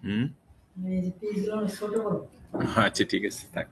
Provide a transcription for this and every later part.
হুম, আচ্ছা ঠিক আছে থাক।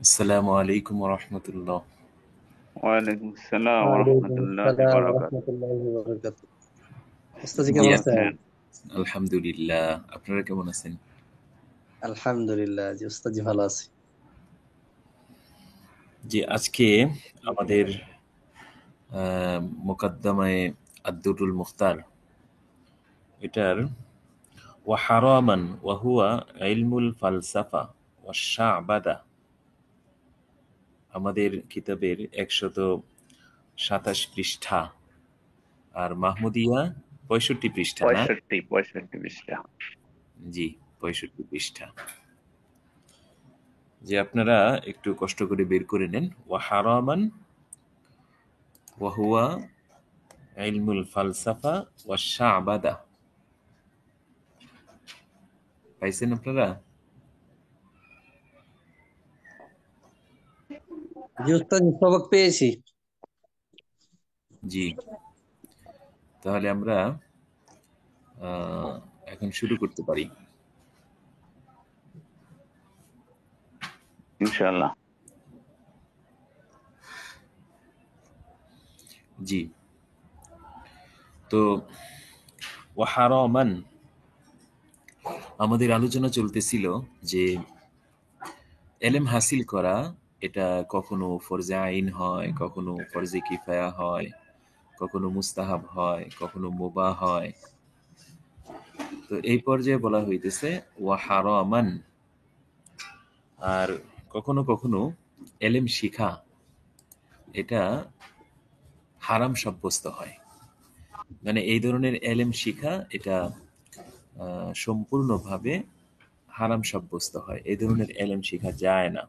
আসসালামু আলাইকুম ওয়া রাহমাতুল্লাহ। ওয়ালাইকুম আসসালাম ওয়ালাইকুম ওরহমতুল্লাহি আসসালাম ওয়া বারাকাতুহু। রাহমাতুল্লাহি ওয়া বারাকাতুহু। ওস্তাদ জি জি কেমন আছেন? আছেন? আলহামদুলিল্লাহ। আপনারা কেমন আছেন? আলহামদুলিল্লাহ জি ওস্তাদ জি ভালো আছি। জি আজকে আমাদের মুকদ্দমায়ে আদ-দুরুল মুখতার এটার ওয়া হারামান ওয়া হুয়া ইলমুল ফালসাফা ওয়া শা'বাদা আমাদের কিতাবের ১২৭ পৃষ্ঠা আর মাহমুদিয়া ৬৫ পৃষ্ঠা না? ৬৫ পৃষ্ঠা। জি ৬৫ পৃষ্ঠা। যে আপনারা একটু কষ্ট করে বের করে নেন। ওয়া হারামান ওয়া হুয়া ইলমুল ফালসাফা ওয়া শা'বাদা। পাইছেন আপনারা? জি ওস্তাদ জি সবক পেয়েছি। জি, তাহলে আমরা এখন শুরু করতে পারি। ইনশাআল্লাহ। জি, তো ওয়া হারামান আমাদের আলোচনা চলতেছিল যে এলেম হাসিল করা এটা কখনো ফরজে আইন হয়, কখনো ফরজে কিফায়া হয়, কখনো মুস্তাহাব হয়, কখনো মুবাহ হয়। তো এই পর্যায়ে বলা হইতেছে ওয়া হারামান, আর কখনো কখনো এলেম শিখা এটা হারাম সাব্যস্ত হয়। মানে এই ধরনের এলেম শিখা এটা সম্পূর্ণভাবে হারাম সাব্যস্ত হয়। এই ধরনের এলেম শিখা যায় না।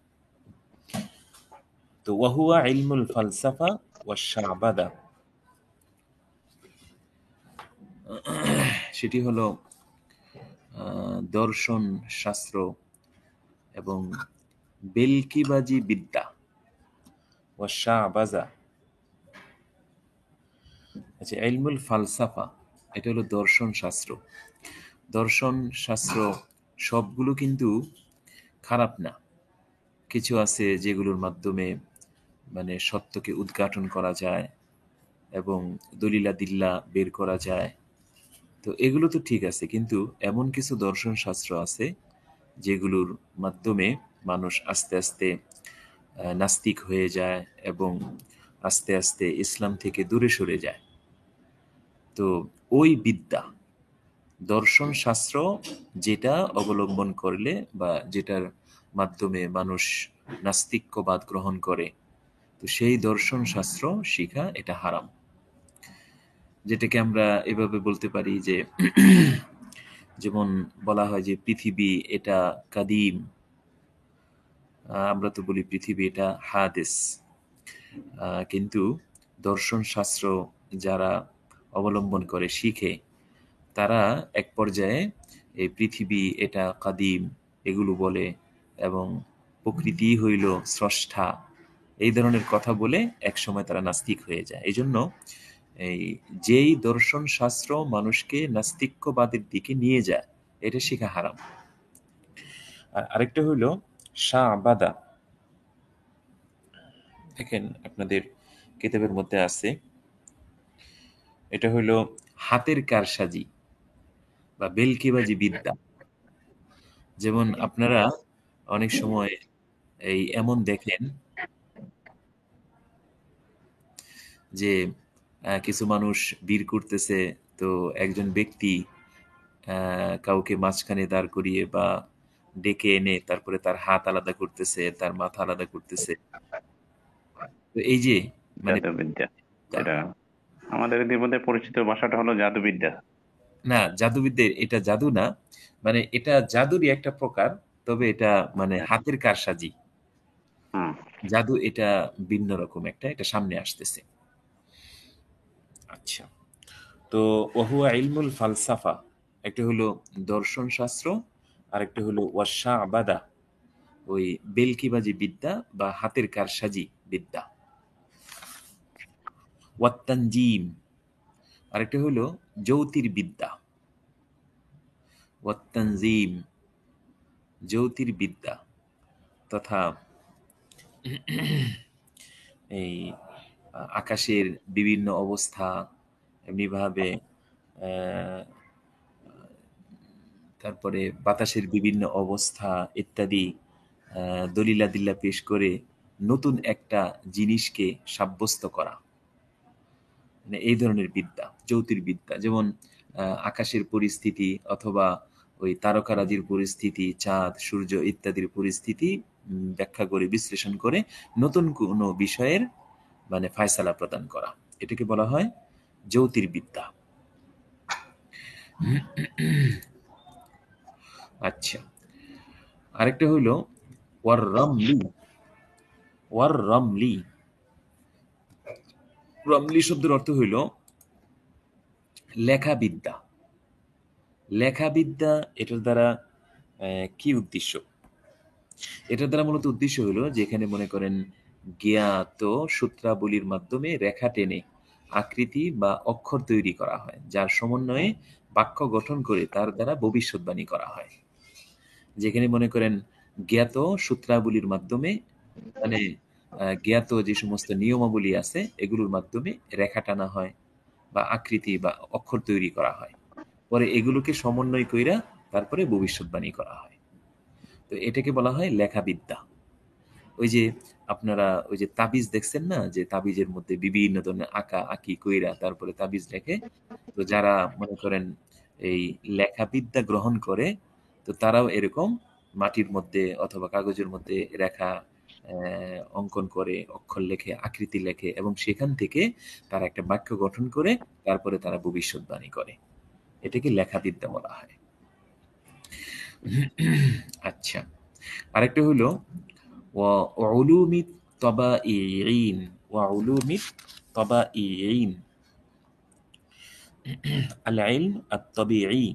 তো ওয়াহুয়া ইলমুল ফালসাফা ওয়া শাবাদা, সেটি হলো দর্শন শাস্ত্র এবং বেলকিবাজি বিদ্যা। ওয়া শাবাজা, আচ্ছা, ইলমুল ফালসাফা এটা হলো দর্শন শাস্ত্র। দর্শন শাস্ত্র সবগুলো কিন্তু খারাপ না, কিছু আছে যেগুলোর মাধ্যমে মানে সত্যকে উদ্ঘাটন করা যায় এবং দলিলাদিল্লা বের করা যায়, তো এগুলো তো ঠিক আছে। কিন্তু এমন কিছু দর্শন শাস্ত্র আছে যেগুলোর মাধ্যমে মানুষ আস্তে আস্তে নাস্তিক হয়ে যায় এবং আস্তে আস্তে ইসলাম থেকে দূরে সরে যায়। তো ওই বিদ্যা, দর্শন শাস্ত্র যেটা অবলম্বন করলে বা যেটার মাধ্যমে মানুষ নাস্তিক্যবাদ গ্রহণ করে, তো সেই দর্শন শাস্ত্র শিখা এটা হারাম। যেটাকে আমরা এভাবে বলতে পারি যে যেমন বলা হয় যে পৃথিবী এটা কাদিম, আমরা তো বলি পৃথিবী এটা হাদিস, কিন্তু দর্শন শাস্ত্র যারা অবলম্বন করে শিখে, তারা এক পর্যায়ে এই পৃথিবী এটা কাদিম এগুলো বলে এবং প্রকৃতি হইল স্রষ্টা, এই ধরনের কথা বলে একসময় তারা নাস্তিক হয়ে যায়। এই জন্য এই যেই দর্শন শাস্ত্র মানুষকে নাস্তিক্যবাদের দিকে নিয়ে যায়, এটা শেখা হারাম। আর আরেকটা হইল শাবাদা। দেখেন আপনাদের কিতাবের মধ্যে আছে, এটা হইল হাতের কারসাজি বা বেলকিবাজি বিদ্যা। যেমন আপনারা অনেক সময় এই এমন দেখেন যে কিছু মানুষ বীর করতেছে, তো একজন ব্যক্তি কাউকে মাঝখানে দাঁড় করিয়ে বা ডেকে এনে তারপরে তার হাত আলাদা করতেছে, তার মাথা আলাদা করতেছে। তো এই যে মানে জাদুবিদ্যা, এটা আমাদের এদের মধ্যে পরিচিত ভাষাটা হলো জাদুবিদ্যা। না, জাদুবিদ্যা এটা জাদু না, মানে এটা জাদুরই একটা প্রকার, তবে এটা মানে হাতের কারসাজি। হুম। জাদু এটা ভিন্ন রকম একটা, এটা সামনে আসতেছে। আচ্ছা, তো ওহুয়া ইলমুল ফালসাফা, একটা হলো দর্শন শাস্ত্র, আর একটা হলো ওয়াশা আবাদা, ওই বেলকিবাজি বিদ্যা বা হাতের কারসাজি বিদ্যা। ওয়াত্তানজিম, আরেকটা হলো জ্যোতির্বিদ্যা। ওয়াত্তানজিম, জ্যোতির্বিদ্যা তথা এই আকাশের বিভিন্ন অবস্থা, এমনিভাবে আহ, তারপরে বাতাসের বিভিন্ন অবস্থা ইত্যাদি দলিলাদিল্লা পেশ করে নতুন একটা জিনিসকে সাব্যস্ত করা, মানে এই ধরনের বিদ্যা জ্যোতির্বিদ্যা। যেমন আকাশের পরিস্থিতি অথবা ওই তারকারাজির পরিস্থিতি, চাঁদ সূর্য ইত্যাদির পরিস্থিতি ব্যাখ্যা করে বিশ্লেষণ করে নতুন কোনো বিষয়ের মানে ফায়সালা প্রদান করা, এটাকে বলা হয় জ্যোতির্বিদ্যা। আচ্ছা, আরেকটা হইল ওয়ার রমলি। ওয়ার রমলি, রমলি শব্দের অর্থ হইল লেখাবিদ্যা। লেখাবিদ্যা এটার দ্বারা কি উদ্দেশ্য? এটার দ্বারা মূলত উদ্দেশ্য হলো যেখানে মনে করেন জ্ঞাত সূত্রাবলীর মাধ্যমে রেখা টেনে আকৃতি বা অক্ষর তৈরি করা হয়, যার সমন্বয়ে বাক্য গঠন করে তার দ্বারা ভবিষ্যৎবাণী করা হয়। যেখানে মনে করেন জ্ঞাত সূত্রাবলীর মাধ্যমে মানে জ্ঞাত যে সমস্ত নিয়মাবলী আছে এগুলোর মাধ্যমে রেখা টানা হয় বা আকৃতি বা অক্ষর তৈরি করা হয়, পরে এগুলোকে সমন্বয় কইরা তারপরে ভবিষ্যৎবাণী করা হয়। তো এটাকে বলা হয় লেখাবিদ্যা। ওই যে আপনারা ওই যে তাবিজ দেখছেন না, যে তাবিজের মধ্যে বিভিন্ন ধরনের আঁকা আঁকি কইরা তারপরে তাবিজ লেখে, তো যারা মনে করেন এই লেখাবিদ্যা গ্রহণ করে, তো তারাও এরকম মাটির মধ্যে অথবা কাগজের মধ্যে রেখা অঙ্কন করে, অক্ষর লেখে, আকৃতি লেখে এবং সেখান থেকে তারা একটা বাক্য গঠন করে তারপরে তারা ভবিষ্যৎবাণী করে, এটাকে লেখাবিদ্যা বলা হয়। আচ্ছা, আরেকটা হলো উলুমি তাবাঈন ওয়া উলুমিত তাবাঈন। আল ইলম আত-তাবিঈ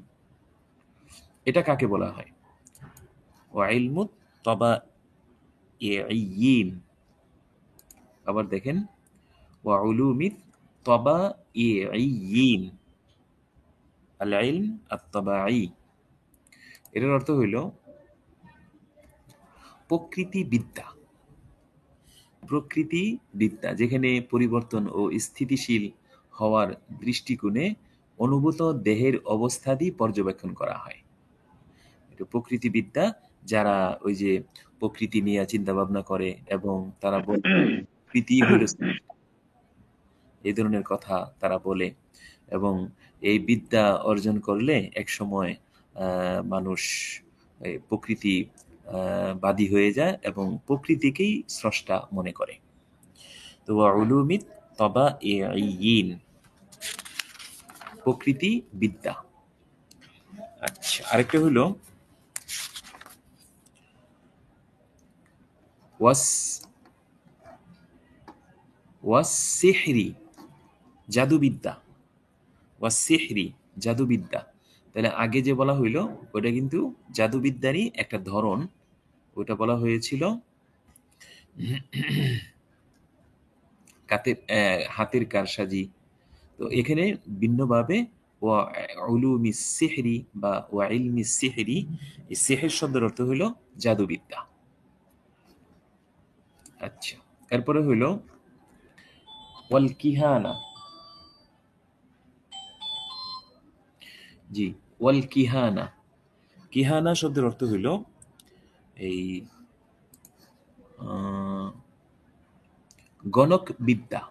এটা কাকে বলা হয়? ওয়া ইলমুত তাবাঈয়িন। আবার দেখেন ওয়া উলুমিত তাবাঈয়িন আল ইলম আত-তাবাঈ। এটার অর্থ হইল প্রকৃতিবিদ্যা। প্রকৃতিবিদ্যা যেখানে পরিবর্তন ও স্থিতিশীল হওয়ার দৃষ্টিকোণে অনুভূত দেহের অবস্থাদি পর্যবেক্ষণ করা হয়। এটা প্রকৃতিবিদ্যা, যারা ওই যে প্রকৃতি নিয়ে চিন্তা ভাবনা করে এবং তারা বলে প্রকৃতি হইল এই ধরনের কথা তারা বলে, এবং এই বিদ্যা অর্জন করলে একসময় মানুষ প্রকৃতি বাদী হয়ে যায় এবং প্রকৃতিকেই স্রষ্টা মনে করে। তো উলুমিত তাবাঈয়িন প্রকৃতি বিদ্যা। আচ্ছা, আরেকটা হলো ওয়াসসিহরি জাদুবিদ্যা। ওয়াসসিহরি জাদুবিদ্যা। তাহলে আগে যে বলা হইলো ওটা কিন্তু জাদুবিদ্যারই একটা ধরন। ওটা বলা হয়েছিল হাতের কারসাজি। তো এখানে ভিন্নভাবে ওয়া উলুমিস সিহরি বা ওয়া ইলমিস সিহরি, এই সিহর শব্দের অর্থ হইল জাদুবিদ্যা। আচ্ছা, এরপরে হইল ওয়াল কিহানা। জি, ওয়াল কিহানা। কিহানা শব্দের অর্থ হইল এই গণক বিদ্যা।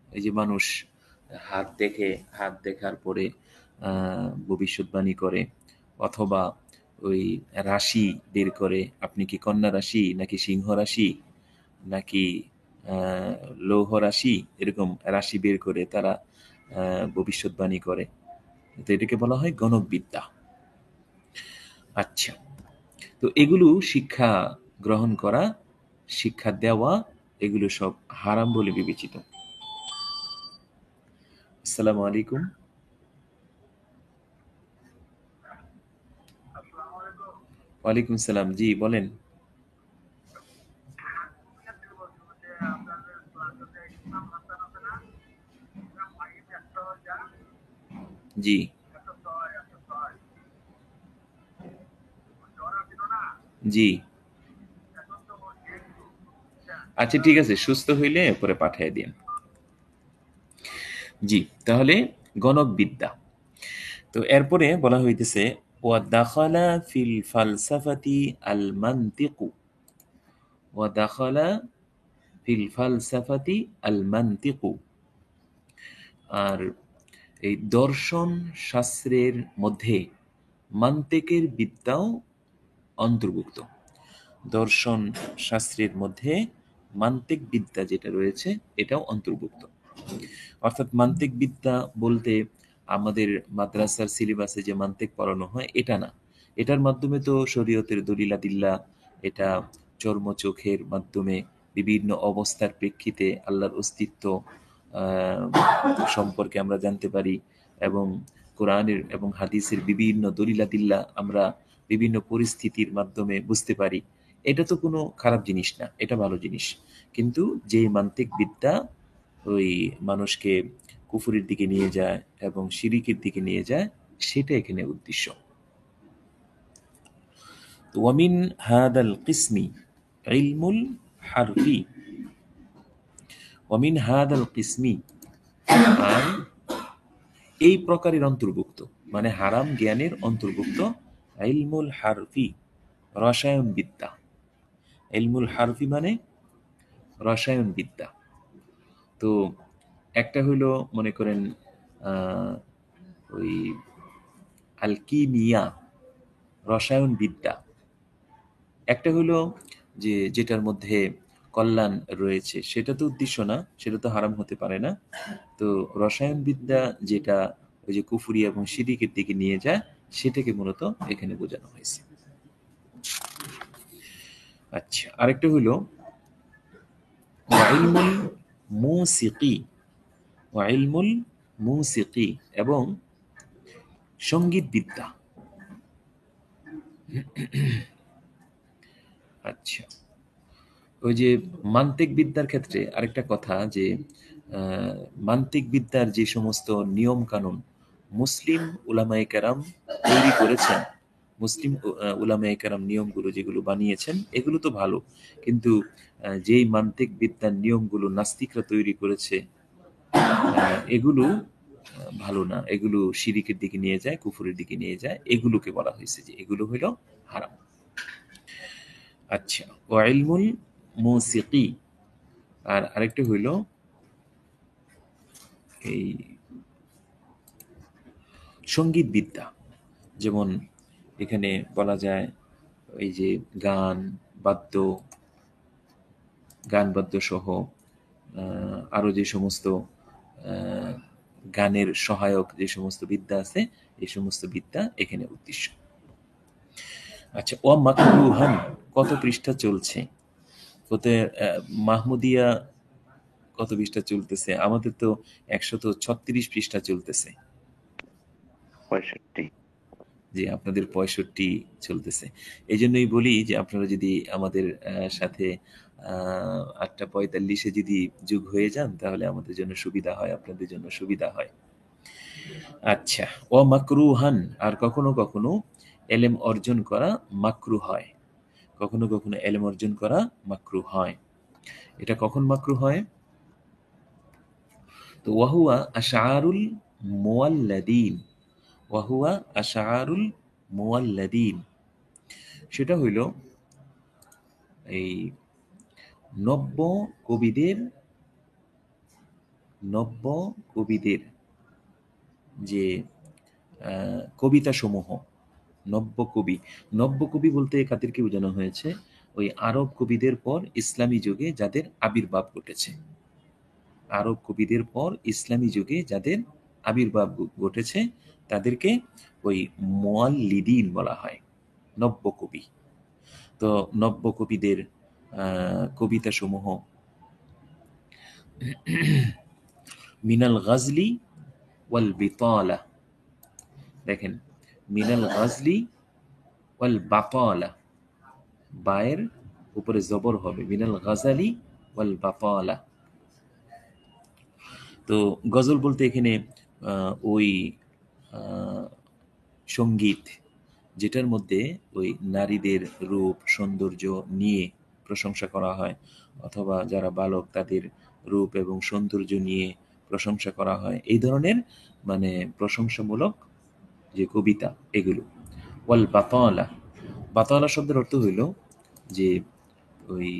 এই যে মানুষ হাত দেখার পরে ভবিষ্যৎবাণী করে, অথবা ওই রাশি বের করে, আপনি কি কন্যা রাশি নাকি সিংহ রাশি নাকি লৌহ রাশি, এরকম রাশি বের করে তারা ভবিষ্যৎবাণী করে। তো এটাকে বলা হয় গণক বিদ্যা। আচ্ছা, তো এগুলো শিক্ষা গ্রহণ করা, শিক্ষা দেওয়া, এগুলো সব হারাম বলে বিবেচিত। আসসালামু আলাইকুম। ওয়ালাইকুম সালাম। জি বলেন। জি জি, আচ্ছা ঠিক আছে, সুস্থ হইলে পরে পাঠিয়ে দিন। জি, তাহলে গণক বিদ্যা। তো এরপরে বলা হইতেছে ওয়া দাখালা ফিল ফালসাফাতি আল মানতিকু। ওয়া দাখালা ফিল ফালসাফাতি আল মানতিকু। আর এই দর্শন শাস্ত্রের মধ্যে মান্তেকের বিদ্যাও অন্তর্ভুক্ত। দর্শন শাস্ত্রের মধ্যে মান্তিক বিদ্যা যেটা রয়েছে এটাও অন্তর্ভুক্ত। অর্থাৎ মান্তিক বিদ্যা বলতে আমাদের মাদ্রাসার সিলেবাসে যে মান্তিক পড়ানো হয় এটা না। এটার মাধ্যমে তো শরীয়তের দলিলাদিল্লা, এটা চর্মচোখের মাধ্যমে বিভিন্ন অবস্থার প্রেক্ষিতে আল্লাহর অস্তিত্ব সম্পর্কে আমরা জানতে পারি, এবং কোরআনের এবং হাদিসের বিভিন্ন দলিলাদিল্লা আমরা বিভিন্ন পরিস্থিতির মাধ্যমে বুঝতে পারি। এটা তো কোনো খারাপ জিনিস না, এটা ভালো জিনিস। কিন্তু যে মান্তিক বিদ্যা ওই মানুষকে কুফুরের দিকে নিয়ে যায় এবং শিরিকের দিকে নিয়ে যায়, সেটা এখানে উদ্দেশ্য। ওয়ামিন হাদাল কিসমি ইলমুল হারফি। ওয়ামিন হাদাল কিসমি, আর এই প্রকারের অন্তর্ভুক্ত, মানে হারাম জ্ঞানের অন্তর্ভুক্ত ইলমুল হারফি, রসায়ন বিদ্যা। ইলমুল হারফি মানে রসায়ন বিদ্যা। তো একটা হইলো মনে করেন ওই আলকিমিয়া, রসায়ন বিদ্যা। একটা হইলো যে যেটার মধ্যে কল্যাণ রয়েছে, সেটা তো উদ্দেশ্য না, সেটা তো হারাম হতে পারে না। তো রসায়ন বিদ্যা যেটা ওই যে কুফরি এবং শিরিকের দিকে নিয়ে যায়, সেটাকে মূলত এখানে বোঝানো হয়েছে। আচ্ছা, আরেকটা হইলো ওয়া ইলমুল মুসিকি, ওয়া ইলমুল মুসিকি, এবং সঙ্গীত বিদ্যা। আচ্ছা, ওই যে মান্তিক বিদ্যার ক্ষেত্রে আরেকটা কথা যে মান্তিক বিদ্যার যে সমস্ত নিয়ম কানুন মুসলিম উলামায়ে কেরাম তৈরি করেছেন, মুসলিম উলামায়ে কেরাম নিয়মগুলো যেগুলো বানিয়েছেন এগুলো তো ভালো, কিন্তু যেই মান্তিক বিদ্যার নিয়মগুলো নাস্তিকরা তৈরি করেছে এগুলো ভালো না, এগুলো শিরিকের দিকে নিয়ে যায়, কুফরের দিকে নিয়ে যায়, এগুলোকে বলা হয়েছে যে এগুলো হলো হারাম। আচ্ছা, ওয়া ইলমুল মুসিকি, আর আরেকটা হইল এই সঙ্গীত বিদ্যা। যেমন এখানে বলা যায় এই যে গান বাদ্য, গান বাদ্য সহ আরো যে সমস্ত আহ, গানের সহায়ক যে সমস্ত বিদ্যা আছে এই সমস্ত বিদ্যা এখানে উদ্দেশ্য। আচ্ছা, ও মাকরুহান কত পৃষ্ঠা চলছে? ওতে মাহমুদিয়া কত পৃষ্ঠা চলতেছে? আমাদের তো 136 পৃষ্ঠা চলতেছে। 65। যে আপনাদের 65 চলতেছে। এই জন্যই বলি যে আপনারা যদি আমাদের সাথে 8:45-এ যদি যোগ হয়ে যান তাহলে আমাদের জন্য সুবিধা হয়, আপনাদের জন্য সুবিধা হয়। আচ্ছা, ও মাকরুহান, আর কখনো কখনো এলেম অর্জন করা মাকরু হয়, কখনো কখনো এলেম অর্জন করা মাকরু হয়। এটা কখন মাকরু হয়? তো ওয়াহুয়া আশআরুল মুওয়াল্লাদিন, ওয়াহুয়া আশআরুল মুওয়াল্লাদিন, সেটা হইল এই নব্য কবিদের, নব্য কবিদের যে কবিতা সমূহ, নব্য কবি, নব্য কবি বলতে কাদেরকে বোঝানো হয়েছে? ওই আরব কবিদের পর ইসলামী যুগে যাদের আবির্ভাব ঘটেছে, আরব কবিদের পর ইসলামী যুগে যাদের আবির্ভাব ঘটেছে তাদেরকে ওই মুয়াল্লিদিন বলা হয়, নব্য কবি। তো নব্য কবিদের কবিতা সমূহ মিনাল গাজলি ওয়াল বিতালা, দেখেন মিনাল গাজলি ওয়াল বাতালা, বায়ের উপরে জবর হবে, মিনাল গাজালি ওয়াল বাতালা। তো গজল বলতে এখানে ওই সঙ্গীত যেটার মধ্যে ওই নারীদের রূপ সৌন্দর্য নিয়ে প্রশংসা করা হয়, অথবা যারা বালক তাদের রূপ এবং সৌন্দর্য নিয়ে প্রশংসা করা হয়, এই ধরনের মানে প্রশংসামূলক যে কবিতা এগুলো। ওয়াল বাতালা, বাতালা শব্দের অর্থ হইল যে ওই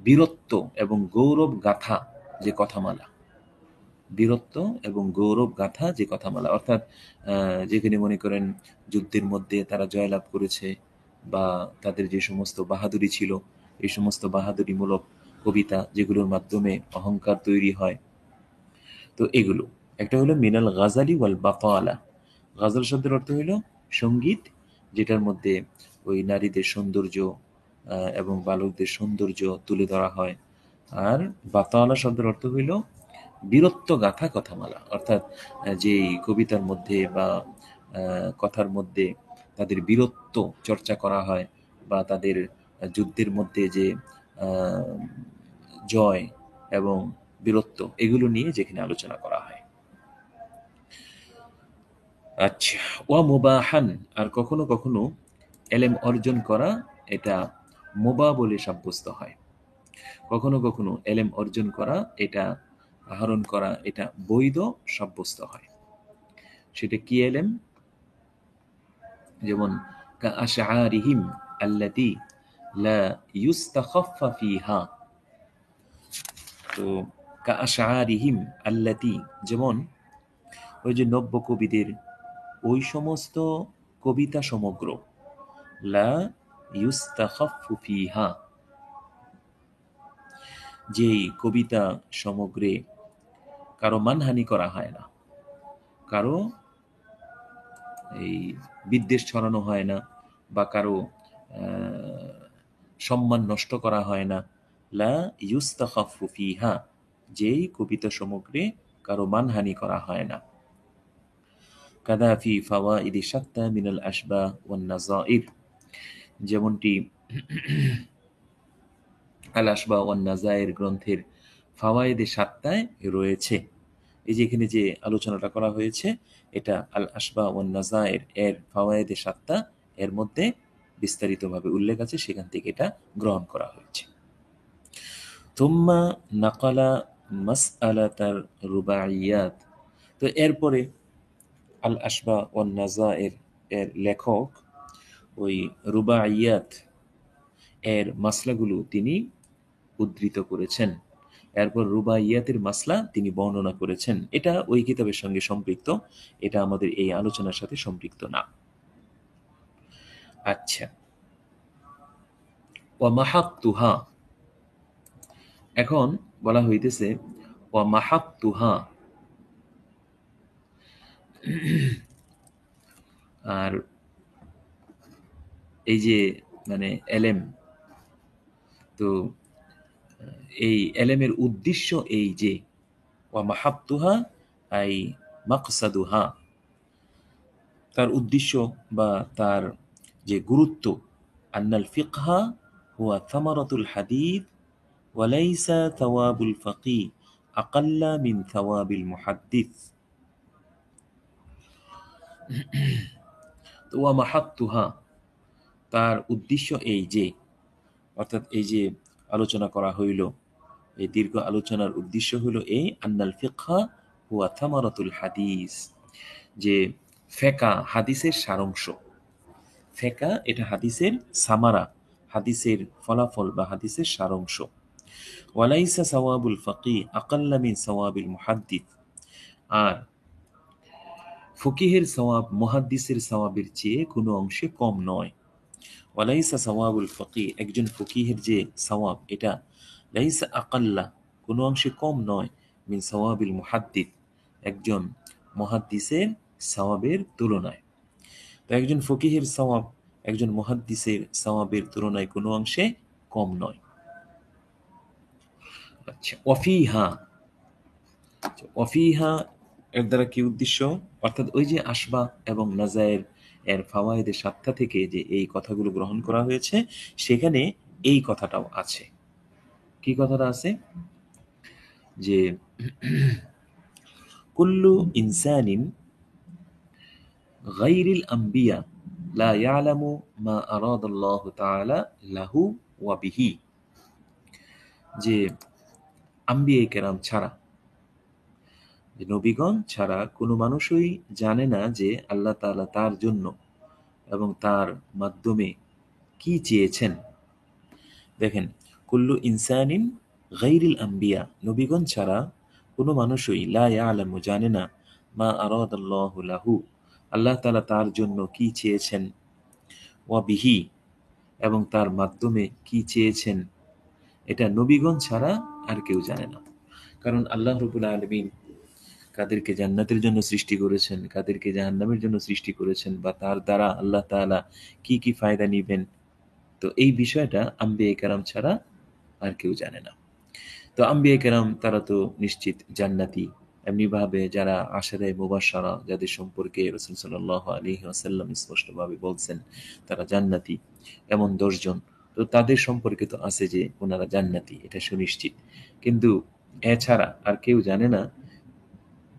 বীরত্ব এবং গৌরব গাথা যে কথামালা, বীরত্ব এবং গৌরব গাথা যে কথামালা, অর্থাৎ যেখানে মনে করেন যুদ্ধের মধ্যে তারা জয়লাভ করেছে বা তাদের যে সমস্ত বাহাদুরি ছিল, এই সমস্ত বাহাদুরিমূলক কবিতা যেগুলোর মাধ্যমে অহংকার তৈরি হয়। তো এগুলো একটা হলো মিনাল গাজালি ওয়াল বাতালা, গাজাল শব্দের অর্থ হইল সঙ্গীত যেটার মধ্যে ওই নারীদের সৌন্দর্য এবং বালকদের সৌন্দর্য তুলে ধরা হয়। আর বাতালা শব্দের অর্থ হইল বীরত্ব গাথা কথামালা, অর্থাৎ যেই কবিতার মধ্যে বা কথার মধ্যে তাদের বীরত্ব চর্চা করা হয় বা তাদের যুদ্ধের মধ্যে যে আহ, জয় এবং বীরত্ব এগুলো নিয়ে যেখানে আলোচনা করা হয়। আচ্ছা, ওয়া মুবাহান, আর কখনো কখনো এলেম অর্জন করা এটা মুবা বলে সাব্যস্ত হয়, কখনো কখনো এলেম অর্জন করা এটা আহরণ করা এটা বৈধ সাব্যস্ত হয়। সেটা কি এলেম? যেমন কা আশআরিহিম আল্লাতী লা ইউস্তাখাফফা ফিহা, তো কা আশআরিহিম আল্লাতী, যেমন ওই যে নব্য কবিদের ওই সমস্ত কবিতা সমগ্র, লা ইউস্তাখাফফু ফিহা, যেই কবিতা সমগ্রে কারো মানহানি করা হয় না, কারো এই বিদ্বেষ ছড়ানো হয় না বা কারো সম্মান নষ্ট করা হয় না, লা ইউস্তাখাফু ফিহা, যেই কবিতা সমগ্রে কারো মানহানি করা হয় না। কাদা ফি ফাওয়াইদি শাত্তা মিনাল আশবাহ ওয়ান নাযাইর, যেমনটি আল আশবাহ ওয়ান নাযাইর গ্রন্থের ফাওয়াইদে সাত্তায় রয়েছে। এই যে এখানে যে আলোচনাটা করা হয়েছে, এটা আল আশবাহ ওয়ান নাযাইর এর ফাওয়াইদে সাত্তা এর মধ্যে বিস্তারিতভাবে উল্লেখ আছে, সেখান থেকে এটা গ্রহণ করা হয়েছে। তুম্মা নাকালা মাসআলাতার রুবাইয়াত, তো এরপরে আল আশবাহ ওয়ান নাযাইর এর লেখক ওই রুবাইয়াত এর মাসলাগুলো তিনি উদ্ধৃত করেছেন। এরপর রুবাইয়াতের মাসলা তিনি বর্ণনা করেছেন। এটা ওই কিতাবের সঙ্গে সম্পৃক্ত, এটা আমাদের এই আলোচনার সাথে সম্পৃক্ত না। আচ্ছা, ওয়া মাহাক্তুহা, এখন বলা হইতেছে ওয়া মাহাক্তুহা, আর এই যে মানে এলেম, তো এই এলেমের উদ্দেশ্য এই যে ওয়া মাহাক্তুহা আই মাকসাদুহা, তার উদ্দেশ্য বা তার যে গুরুত্ব, আন্নাল ফিকহা হুয়া থামারাতুল হাদিদ ওয়ালাইসা থাওয়াবুল ফাকিহ আকাল্লা মিন থাওয়াবিল মুহাদ্দিস। তো ওয়া মাহাত্তুহা, তার উদ্দেশ্য এই যে, অর্থাৎ এই যে আলোচনা করা হইল, এই দীর্ঘ আলোচনার উদ্দেশ্য হইল এই আন্নাল ফিকহা হুয়া থামারাতুল হাদিস, যে ফেকা হাদিসের সারাংশ। ফেকা এটা হাদিসের সামারা, হাদিসের ফলাফল বা হাদিসের সারাংশ। ওয়ালাইসা সাওয়াবুল ফাকিহ আকাল্লা মিন সাওয়াবিল মুহাদ্দিস, আর ফকিহের সওয়াব মুহাদ্দিসের সওয়াবের চেয়ে কোনো অংশে কম নয়। ওয়ালাইসা সাওয়াবুল ফাকিহ, একজন ফকিহের যে সওয়াব এটা লাইসা আকাল্লা, কোনো অংশে কম নয়, মিন সাওয়াবিল মুহাদ্দিস, একজন মুহাদ্দিসের সওয়াবের তুলনায়। তো একজন ফকিহের সওয়াব একজন মুহাদ্দিসের সওয়াবের তুলনায় কোনো অংশে কম নয়। আচ্ছা, ওয়াফিহা, ওয়াফিহা এর দ্বারা কি উদ্দেশ্য, অর্থাৎ ওই যে আশবা এবং নাজায়ের এর ফাওয়ায়েদের সাতটা থেকে যে এই কথাগুলো গ্রহণ করা হয়েছে, সেখানে এই কথাটাও আছে। কি কথাটা আছে, যে কুল্লু ইনসানিন গায়রিল আম্বিয়া লা ইয়ালামু মা আরাদাল্লাহু তাআলা লাহু ওয়া বিহি, যে আম্বিয়া কেরাম ছাড়া, নবীগণ ছাড়া কোনো মানুষই জানে না যে আল্লাহ তাআলা তার জন্য এবং তার মাধ্যমে কি চেয়েছেন। দেখেন, কুল্লু ইনসানিন গায়রিল আম্বিয়া, নবীগণ ছাড়া কোনো মানুষই লা ইয়ালামু, জানে না, মা আরাদাল্লাহু লাহু, আল্লাহ তাআলা তার জন্য কি চেয়েছেন, ওয়া বিহি, এবং তার মাধ্যমে কি চেয়েছেন, এটা নবীগণ ছাড়া আর কেউ জানে না। কারণ আল্লাহ রাব্বুল আলামিন কাদেরকে জান্নাতের জন্য সৃষ্টি করেছেন, কাদেরকে জাহান্নামের জন্য সৃষ্টি করেছেন, বা তার দ্বারা আল্লাহ তাআলা কি কি ফায়দা নিবেন, তো এই বিষয়টা আম্বিয়া কেরাম ছাড়া আর কেউ জানে না। তো আম্বিয়া কেরাম তারা তো নিশ্চিত জান্নাতি, এমনিভাবে যারা আশারে মুবাশশারা, যাদের সম্পর্কে রাসূল সাল্লাল্লাহু আলাইহি ওয়াসাল্লাম স্পষ্টভাবে বলছেন তারা জান্নাতি, এমন 10 জন, তো তাদের সম্পর্কে তো আছে যে ওনারা জান্নাতি, এটা সুনিশ্চিত। কিন্তু এছাড়া আর কেউ জানে না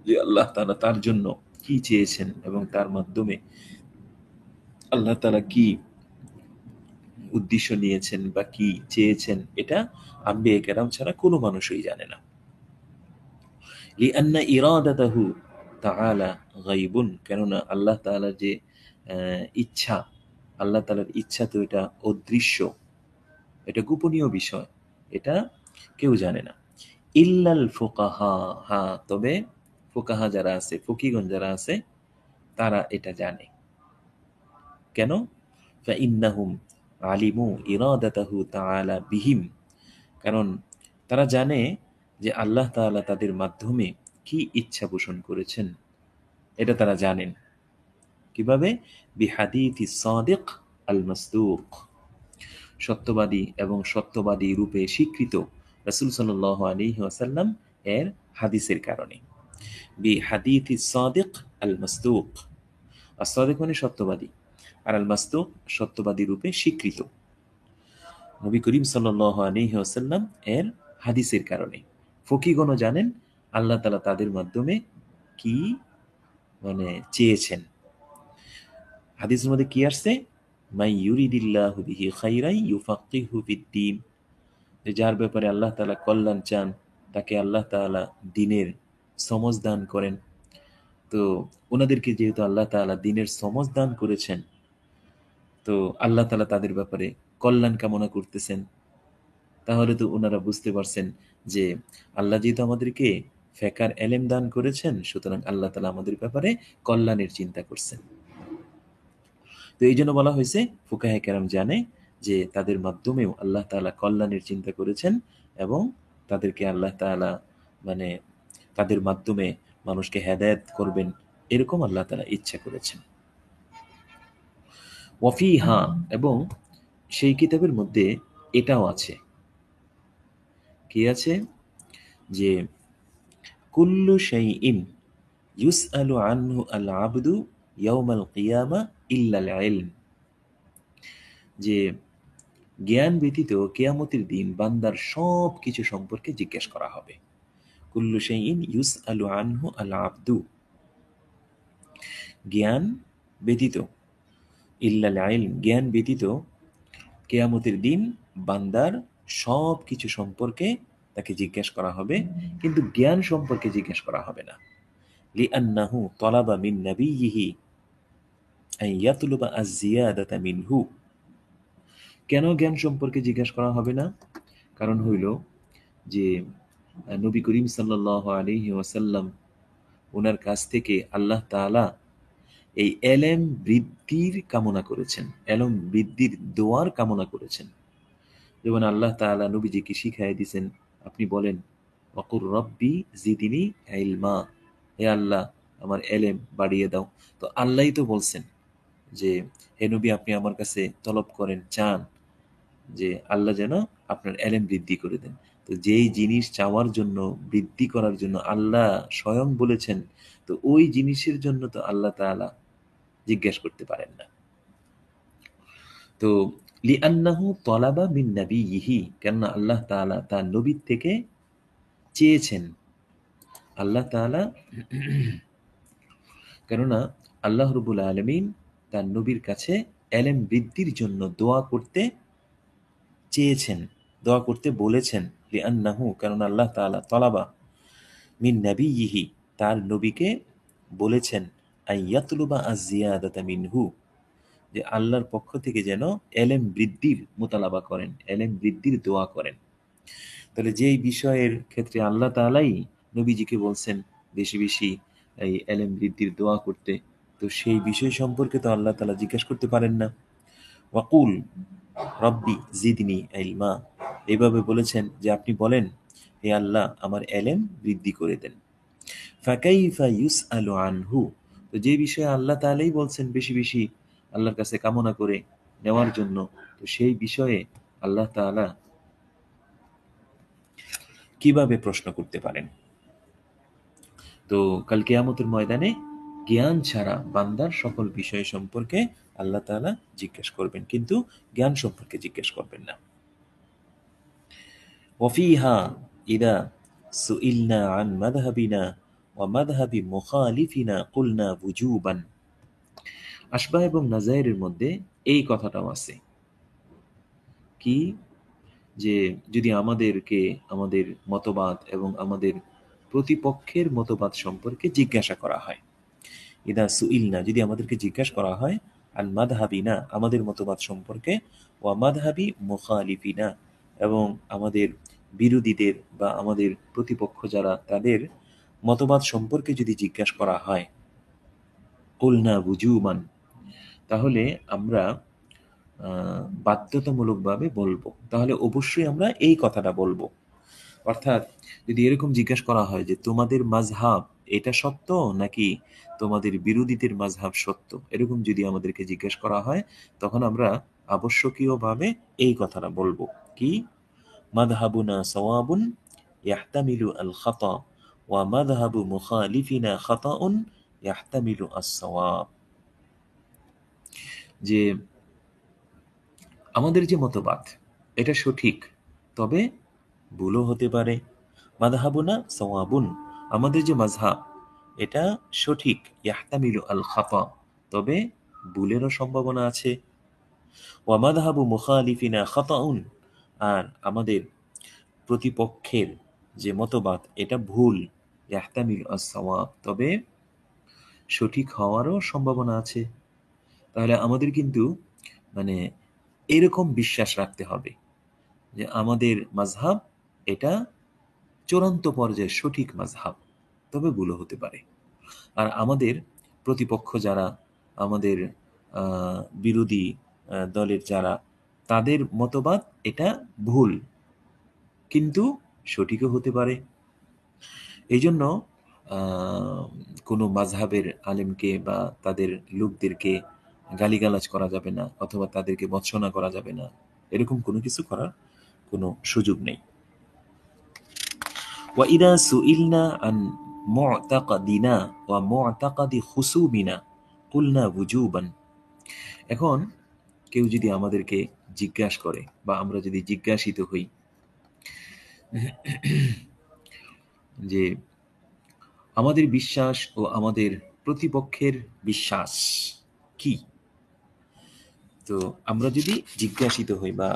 যে আল্লাহ তাআলা তার জন্য কি চেয়েছেন এবং তার মাধ্যমে আল্লাহ তাআলা কি উদ্দেশ্য নিয়েছেন বা কি চেয়েছেন, এটা আম্বিয়া কেরাম ছাড়া কোনো মানুষই জানে না। লিআন্না ইরাদাতাহু তাআলা গায়বুন, কেননা আল্লাহ তাআলার যে ইচ্ছা, আল্লাহ তাআলার ইচ্ছা তো এটা অদৃশ্য, এটা গোপনীয় বিষয়, এটা কেউ জানে না। ইল্লাল ফুকাহা, হ্যাঁ তবে ফুকাহা যারা আছে, ফকিহগণ যারা আছে, তারা এটা জানে। কেন, ফাইন্নাহুম আলিমু ইরাদাতাহু তাআলা বিহিম, কারণ তারা জানে যে আল্লাহ তাআলা তাদের মাধ্যমে কি ইচ্ছা পোষণ করেছেন, এটা তারা জানেন। কিভাবে, বিহাদিথিস সাদিক আল মাসদুক, সত্যবাদী এবং সত্যবাদী রূপে স্বীকৃত রাসূল সাল্লাল্লাহু আলাইহি ওয়াসাল্লাম এর হাদিসের কারণে। বি হাদিথি সাদিক আল মাসদুক। আর সাদিক মানে সত্যবাদী, আর আল মাসদুক সত্যবাদী রূপে স্বীকৃত নবী করিম সাল্লাল্লাহু আলাইহি ওয়াসাল্লাম এর হাদিসের কারণে। ফকিগণ জানেন আল্লাহ তাআলা তাদের মাধ্যমে কি মানে চেয়েছেন। হাদিসের মধ্যে কি আসছে? মাই ইউরিদিল্লাহু বিহি খাইরান ইউফাক্কিহু ফিদ্দীন, যে যার ব্যাপারে আল্লাহ তাআলা কল্যাণ চান তাকে আল্লাহ তাআলা দ্বীনের সমজ দান করেন। তো ওনাদেরকে যেহেতু আল্লাহ তাআলা দ্বীনের সমজ দান করেছেন, তো আল্লাহ তাআলা তাদের ব্যাপারে কল্যাণ কামনা করতেছেন। তাহলে তো ওনারা বুঝতে পারছেন যে আল্লাহ যেহেতু আমাদেরকে ফেকার এলেম দান করেছেন, সুতরাং আল্লাহ তাআলা আমাদের ব্যাপারে কল্যাণের চিন্তা করছেন। তো এই জন্য বলা হয়েছে ফুকাহে কেরাম জানে যে তাদের মাধ্যমেও আল্লাহ তাআলা কল্যাণের চিন্তা করেছেন এবং তাদেরকে আল্লাহ তাআলা মানে তাদের মাধ্যমে মানুষকে হেদায়েত করবেন, এরকম আল্লাহ তাআলা ইচ্ছা করেছেন। ওয়াফিহা, এবং সেই কিতাবের মধ্যে এটাও আছে, কি আছে? যে কুল্লু শাইইন ইউসআলু আনহু আল আবদু ইয়াউমাল কিয়ামা ইল্লাল ইলম, যে জ্ঞান ব্যতীত কিয়ামতের দিন বান্দার সব কিছু সম্পর্কে জিজ্ঞেস করা হবে। কুল্লু শাইইন ইউসআলু আনহু আল আবদু, জ্ঞান ব্যতীত, ইল্লাল ইলম, জ্ঞান ব্যতীত কিয়ামতের দিন বান্দার সব কিছু সম্পর্কে তাকে জিজ্ঞেস করা হবে, কিন্তু জ্ঞান সম্পর্কে জিজ্ঞেস করা হবে না। লিআন্নাহু তালাবা মিন নাবিয়্যিহি আন ইয়াতলুবা আয-জিয়াদাতা মিনহু। কেন জ্ঞান সম্পর্কে জিজ্ঞেস করা হবে না? কারণ হইল যে নবী করিম সাল্লাল্লাহু আলাইহি ওয়াসাল্লাম ওনার কাছ থেকে আল্লাহ তাআলা এই এলেম বৃদ্ধির কামনা করেছেন, এলম বৃদ্ধির দোয়ার কামনা করেছেন। যেমন আল্লাহ তাআলা নবীজিকে শিখাই দিয়েছেন, আপনি বলেন ওয়াকুর রব্বি জিদিনি ইলমা, হে আল্লাহ আমার এলেম বাড়িয়ে দাও। তো আল্লাহই তো বলছেন যে হে নবী আপনি আমার কাছে তলব করেন, চান যে আল্লাহ যেন আপনার এলেম বৃদ্ধি করে দেন। তো যেই জিনিস চাওয়ার জন্য, বৃদ্ধি করার জন্য আল্লাহ স্বয়ং বলেছেন, তো ওই জিনিসের জন্য তো আল্লাহ তাআলা জিজ্ঞেস করতে পারেন না। তো লিআন্নাহু তলাবা মিন নাবিয়্যিহি, কেননা আল্লাহ তাআলা তার নবীর থেকে চেয়েছেন। আল্লাহ তাআলা কেননা আল্লাহ রাব্বুল আলামিন তার নবীর কাছে এলেম বৃদ্ধির জন্য দোয়া করতে চেয়েছেন, দোয়া করতে বলেছেন। লিআন্নাহু, কেননা আল্লাহ তাআলা তলাবা মিন নাবিয়্যিহি, তার নবীকে বলেছেন আইয়াতলুবা আয-জিয়াদাতা মিনহু, যে আল্লাহর পক্ষ থেকে যেন এলেম বৃদ্ধির মোতালাবা করেন, এলেম বৃদ্ধির দোয়া করেন। তাহলে যেই বিষয়ের ক্ষেত্রে আল্লাহ তাআলাই নবীজিকে বলছেন বেশি বেশি এই এলেম বৃদ্ধির দোয়া করতে, তো সেই বিষয় সম্পর্কে তো আল্লাহ তাআলা জিজ্ঞেস করতে পারেন না। ওয়াকুল রব্বি জিদনি ইলমা, এইভাবে বলেছেন যে আপনি বলেন হে আল্লাহ আমার এলেম বৃদ্ধি করে দেন। ফাকাইফা ইউসআলু আনহু, তো যে বিষয়ে আল্লাহ তাআলাই বলছেন বেশি বেশি আল্লাহর কাছে কামনা করে নেওয়ার জন্য, তো সেই বিষয়ে আল্লাহ তাআলা কিভাবে প্রশ্ন করতে পারেন? তো কাল কিয়ামতের ময়দানে জ্ঞান ছাড়া বান্দার সকল বিষয় সম্পর্কে আল্লাহ তাআলা জিজ্ঞেস করবেন, কিন্তু জ্ঞান সম্পর্কে জিজ্ঞেস করবেন না। ওয়াফিহা ইদা সুইলনা আন মাযহাবিনা ওয়া মাযহাবি মুখালিফিনা কুলনা বুজুবান, আশবাহ এবং নাজায়েরের মধ্যে এই কথাটাও আছে, কি? যে যদি আমাদেরকে আমাদের মতবাদ এবং আমাদের প্রতিপক্ষের মতবাদ সম্পর্কে জিজ্ঞাসা করা হয়, ইদা সুইলনা, যদি আমাদেরকে জিজ্ঞাসা করা হয়, আন মাযহাবিনা, আমাদের মতবাদ সম্পর্কে, ওয়া মাযহাবি মুখালিফিনা, এবং আমাদের বিরোধীদের বা আমাদের প্রতিপক্ষ যারা তাদের মতবাদ সম্পর্কে যদি জিজ্ঞাসা করা হয়, কুলনা বুজুবান, তাহলে আমরা বাধ্যতামূলকভাবে বলবো, তাহলে অবশ্যই আমরা এই কথাটা বলবো। অর্থাৎ যদি এরকম জিজ্ঞাসা করা হয় যে তোমাদের মাযহাব এটা সত্য নাকি তোমাদের বিরোধীদের মাযহাব সত্য, এরকম যদি আমাদেরকে জিজ্ঞেস করা হয়, তখন আমরা আবশ্যকীয়ভাবে এই কথাটা বলবো কি, মাযহাবুনা সাওয়াবুন ইয়াহতামিলু আল খাতা ওয়া মাযহাবু মুখালিফিনা খাতাউন ইয়াহতামিলু আস-সাওয়াব। যে আমাদের যে মতবাদ এটা সঠিক, তবে ভুলও হতে পারে। মাযহাবুনা সাওয়াবুন, আমাদের যে মাযহাব এটা সঠিক, ইয়াহতামিলু আল খাতা, তবে ভুলেরও সম্ভাবনা আছে। ওয়া মাযহাবু মুখালিফিনা খাতাউন, আর আমাদের প্রতিপক্ষের যে মতবাদ এটা ভুল, ইয়াহতামিলু আস-সাওয়াব, তবে সঠিক হওয়ারও সম্ভাবনা আছে। তাহলে আমাদের কিন্তু মানে এরকম বিশ্বাস রাখতে হবে যে আমাদের মাযহাব এটা চূড়ান্ত পর্যায়ে সঠিক মাযহাব, তবে ভুলও হতে পারে। আর আমাদের প্রতিপক্ষ যারা, আমাদের বিরোধী দলের যারা, তাদের মতবাদ এটা ভুল, কিন্তু সঠিকও হতে পারে। এই জন্য কোনো মাযহাবের আলেমকে বা তাদের লোকদেরকে গালিগালাজ করা যাবে না, অথবা তাদেরকে ভৎসনা করা যাবে না, এরকম কোনো কিছু করার কোনো সুযোগ নেই। وَإِذَا سُئِلْنَا عَنْ مُعْتَقَدِنَا وَمُعْتَقَدِ خُصُومِنَا قُلْنَا وُجُوبًا। এখন কেউ যদি আমাদেরকে জিজ্ঞাসা করে বা আমরা যদি জিজ্ঞাসিত হই যে আমাদের বিশ্বাস ও আমাদের প্রতিপক্ষের বিশ্বাস কি, তো আমরা যদি জিজ্ঞাসিত হই বা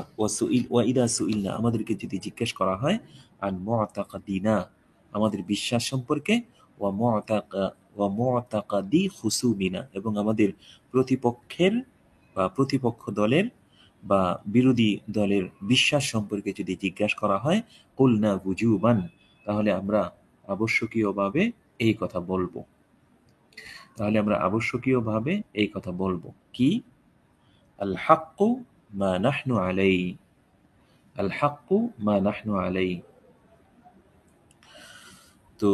ওয়াইদা সুইলনা, আমাদেরকে যদি জিজ্ঞেস করা হয় আন মুআতাকাদিনা, আমাদের বিশ্বাস সম্পর্কে, ওয়া মুআতাকাদি খুসুমিনা, এবং আমাদের প্রতিপক্ষের বা প্রতিপক্ষ দলের বা বিরোধী দলের বিশ্বাস সম্পর্কে যদি জিজ্ঞাসা করা হয়, কুলনা বুজুবান, তাহলে আমরা আবশ্যকীয়ভাবে এই কথা বলবো। তাহলে আমরা আবশ্যকীয়ভাবে এই কথা বলবো কি, আল হাক্কু মা নাহনু আলাই, আল হাক্কু মা নাহনু আলাই, তো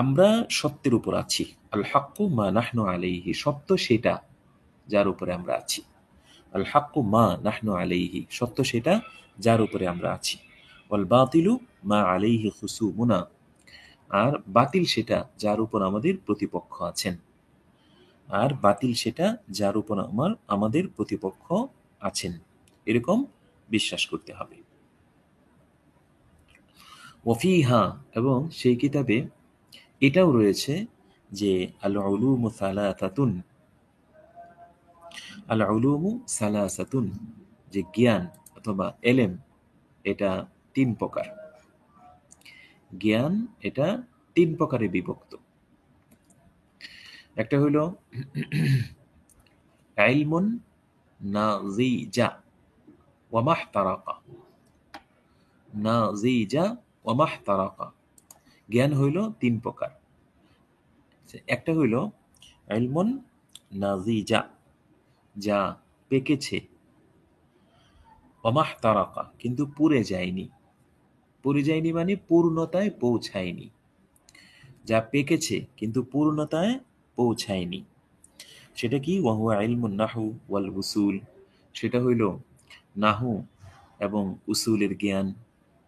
আমরা সত্যের উপর আছি। আল হাক্কু মা নাহনু আলাইহি, সত্য সেটা যার উপরে আমরা আছি। আল হাক্কু মা নাহনু আলাইহি, সত্য সেটা যার উপরে আমরা আছি। ওয়াল বাতিলু মা আলাইহি খুসুমুনা, আর বাতিল সেটা যার উপর আমাদের প্রতিপক্ষ আছেন। আর বাতিল সেটা যার উপর আমাদের প্রতিপক্ষ আছেন, এরকম বিশ্বাস করতে হবে। ওয়াফিহা, এবং সেই কিতাবে এটাও রয়েছে যে আল উলুমু সালাসাতুন, আল উলুমু সালাসাতুন, যে জ্ঞান অথবা এলেম এটা 3 প্রকার। জ্ঞান এটা 3 প্রকারে বিভক্ত। একটা হলো ইলমুন নাযিজা ওয়া মাহতারাকা, নাযিজা ওয়া মাহতারাকা, জ্ঞান হইল 3 প্রকার। একটা হইল ইলমুন নাযিজা, যা পেকেছে, ওয়া মাহতারাকা, কিন্তু পুড়ে যায়নি। পুড়ে যায়নি মানে পূর্ণতায় পৌঁছায়নি। যা পেকেছে কিন্তু পূর্ণতায় পৌঁছায়নি, সেটা কি, ওয়া হুয়া ইলমুন নাহু ওয়াল উসুল, সেটা হইল নাহু এবং উসুলের জ্ঞান।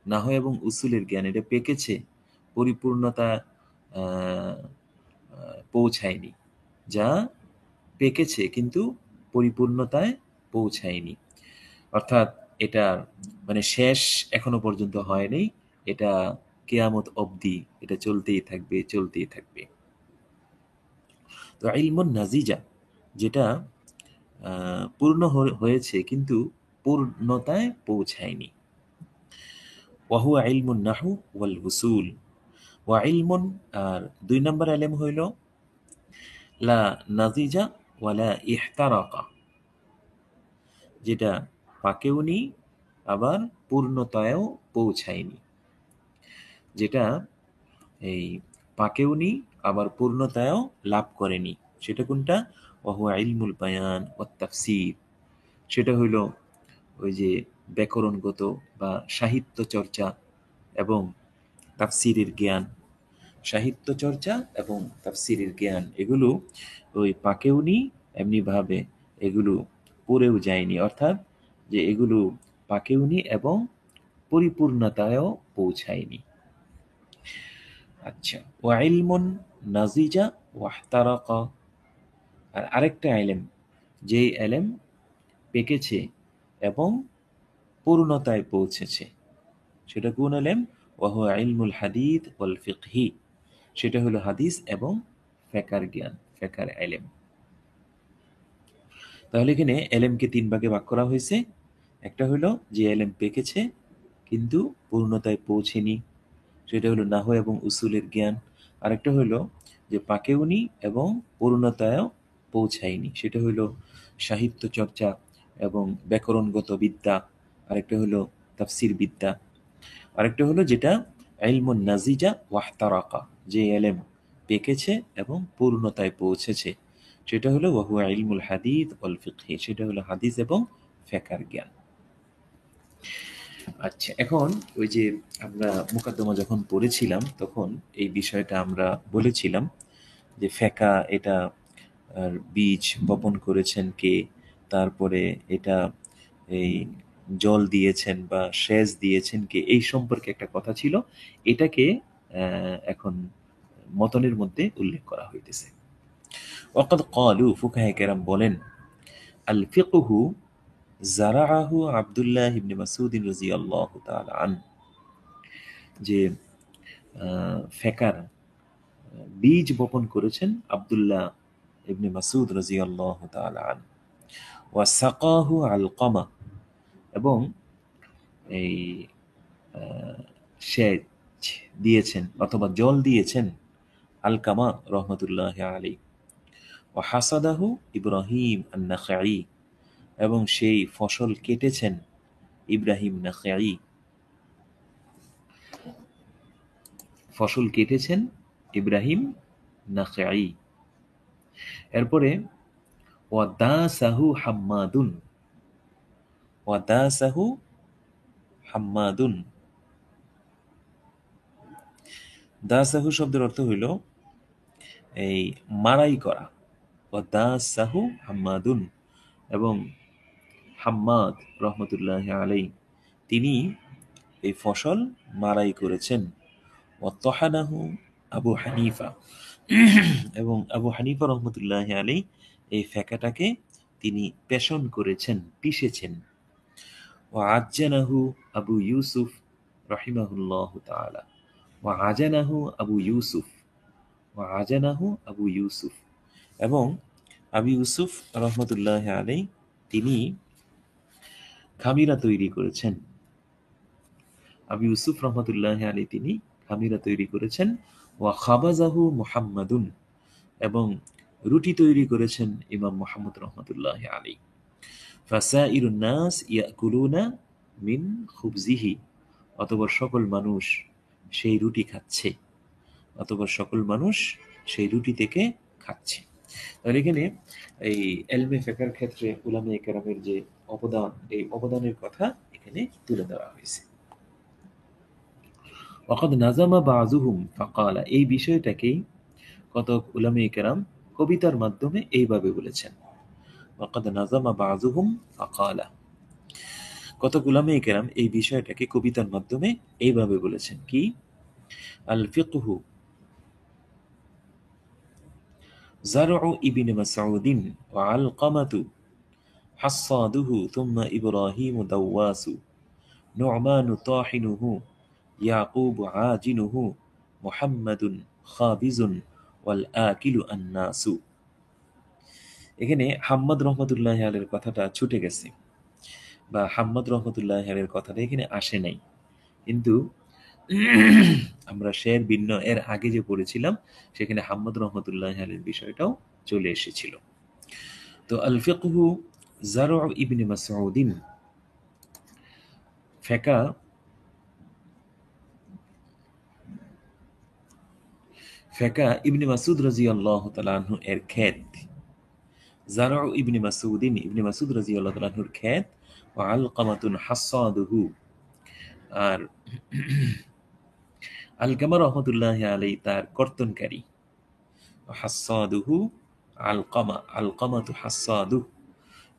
নাহু এবং উসুলের জ্ঞান এটা পেকেছে, পরিপূর্ণতা পৌঁছায়নি। যা পেকেছে কিন্তু পরিপূর্ণতায় পৌঁছায়নি, অর্থাৎ এটা মানে শেষ এখনো পর্যন্ত হয়নি, এটা কিয়ামত অবধি এটা চলতেই থাকবে, চলতেই থাকবে। তো ইলমুন নাজিজা, যেটা পূর্ণ হয়েছে কিন্তু পূর্ণতায় পৌঁছায়নি। ওয়া হুয়া ইলমুন নাহু ওয়াল উসুল। ওয়া ইলমুন, আর 2 নম্বর ইলম হইল লা নাজিজা ওয়ালা ইহতারাকা, যেটা পাকেও নি আবার পূর্ণতায়ও পৌঁছায়নি। যেটা এই পাকেও নি আবার পূর্ণতায়ও লাভ করেনি, সেটা কোনটা, ওয়া হুয়া ইলমুল বায়ান ওয়াত তাফসীর, সেটা হইল ওই যে ব্যাকরণগত বা সাহিত্য চর্চা এবং তাফসীরের জ্ঞান। সাহিত্য চর্চা এবং তাফসীরের জ্ঞান এগুলো ওই পাকেও নি, এমনিভাবে এগুলো পড়েও যায়নি, অর্থাৎ যে এগুলো পাকেওনি এবং পরিপূর্ণতায়ও পৌঁছায়নি। আচ্ছা, ওয়া ইলমুন নাজিজা ওয়াহতারাকা, আর আরেকটা ইলম, যেই ইলম পেকেছে এবং পূর্ণতায় পৌঁছেছে, সেটা কোন ইলম? ওয়া হুয়া ইলমুল হাদিস ওয়াল ফিকহি, সেটা হলো হাদিস এবং ফিকহের জ্ঞান, ফিকহের ইলম। তাহলে এখানে এলএমকে তিন ভাগে ভাগ করা হয়েছে। একটা হলো যে এলএম পেকেছে কিন্তু পূর্ণতায় পৌঁছেনি, সেটা হলো নাহু এবং উসুলের জ্ঞান। আরেকটা হলো যে পাকেওনি এবং পূর্ণতায়ও পৌঁছায়নি, সেটা হলো সাহিত্য চর্চা এবং ব্যাকরণগত বিদ্যা। আরেকটা হলো তাফসির বিদ্যা। আরেকটা হলো যেটা ইলমুন নাজিজা ওয়াহতারাকা, যে এলেম পেকেছে এবং পূর্ণতায় পৌঁছেছে, সেটা হলো ওয়াহুয়া ইলমুল হাদিস ওয়াল ফিকহি, সেটা হলো হাদিস এবং ফিকহের জ্ঞান। আচ্ছা, এখন ওই যে আমরা মুকাদ্দমা যখন পড়েছিলাম তখন এই বিষয়টা আমরা বলেছিলাম যে ফেকা এটা বীজ বপন করেছেন কে, তারপরে এটা এই জল দিয়েছেন বা সেচ দিয়েছেন কে, এই সম্পর্কে একটা কথা ছিল। এটাকে এখন মতনের মধ্যে উল্লেখ করা হইতেছে। ওয়াকাদ ক্বালু, ফুকাহায়ে কেরাম বলেন, আল ফিকহু জারাআহু আব্দুল্লাহ ইবনে মাসউদ রাদিয়াল্লাহু তাআলা আন, যে ফেকার বীজ বপন করেছেন আব্দুল্লাহ ইবনে মাসউদ রাদিয়াল্লাহু তাআলা আন। ওয়া সাকাহু আলকামা, এবং এই সেচ দিয়েছেন অথবা জল দিয়েছেন আলকামা রহমতুল্লাহ আলী। ও হাসাদাহু ইব্রাহিম আন-নাখাঈ, এবং সেই ফসল কেটেছেন ইব্রাহিম নাখাঈ, ফসল কেটেছেন ইব্রাহিম নাখাঈ। এরপরে ওয়াদাসাহু হাম্মাদুন, ওয়াদাসাহু হাম্মাদুন, দাসাহু শব্দের অর্থ হইল এই মারাই করা। ওয়াদাসাহু হাম্মাদুন, এবং হাম্মাদ রহমতুল্লাহ আলাই তিনি এই ফসল মারাই করেছেন। ওয়াত্তাহানাহু আবু হানিফা, এবং আবু হানিফা রহমতুল্লাহ আলাই এই ফেকাটাকে তিনি পেশন করেছেন, পিষেছেন। ওয়া আজ্জানাহু আবু ইউসুফ রহিমাহুল্লাহ তাআলা, ওয়া আজানাহু আবু ইউসুফ, ওয়া আজানাহু আবু ইউসুফ, এবং আবু ইউসুফ রহমতুল্লাহ আলাই তিনি খামিরা তৈরি করেছেন। আবু ইউসুফ রহমতুল্লাহ আলী তিনি খামিরা তৈরি করেছেন। ওয়া খাবাজাহু মুহাম্মাদুন, এবং রুটি তৈরি করেছেন ইমাম মুহাম্মদ রহমতুল্লাহ আলী। ফাসাইরুন নাস ইয়াকুলুনা মিন খুবজিহি, অতঃপর সকল মানুষ সেই রুটি খাচ্ছে, অতঃপর সকল মানুষ সেই রুটি থেকে খাচ্ছে। তাহলে এখানে এই এলমে ফিকহের ক্ষেত্রে উলামায়ে কেরামের যে অবদান, এই অবদানের কথা এখানে তুলে ধরা হয়েছে। ওয়াকাদ নাজামা বাযুহুম ফাকালা, এই বিষয়টাকেই কতক উলামায়ে কেরাম কবিতার মাধ্যমে এইভাবে বলেছেন। ওয়াকাদ নাজামা বাযুহুম ফাকালা, কতক উলামায়ে কেরাম এই বিষয়টাকে কবিতার মাধ্যমে এইভাবে বলেছেন কি, আল ফিকহু জারউ ইবনে মাসউদিন ওয়া আলকামাতু হাসাদুহু থুম্মা ইব্রাহিমু দাওয়াসু নু'মানু তাহিনুহু ইয়াকুবু আজিনুহু মুহাম্মাদুন খাবিজুন ওয়াল আকিলু আন্নাসু। এখানে হাম্মাদ রহমতুল্লাহ আলের কথাটা ছুটে গেছে, বা হাম্মাদ রহমতুল্লাহ আলের কথাটা এখানে আসে নাই, কিন্তু আমরা শের ভিন্ন এর আগে যে পড়েছিলাম সেখানে হাম্মাদ রহমতুল্লাহ আলের বিষয়টাও চলে এসেছিল। তো আল ফিকহু জারউ ইবনে মাসউদিন, ফেকা ফেকা ইবনে মাসুদ রাদিয়াল্লাহু তাআলা আনহু এর ক্ষেত, জারউ ইবনে মাসউদিন, ইবনে মাসুদ রাদিয়াল্লাহু তাআলা আনহুর ক্ষেত। ওয়া আলকামাতুন হাসাদুহু, আর আলকামা রহমতুল্লাহ আলাই তার কর্তনকারী। হাসাদুহু আলকামা, আলকামাতু হাসাদুহু,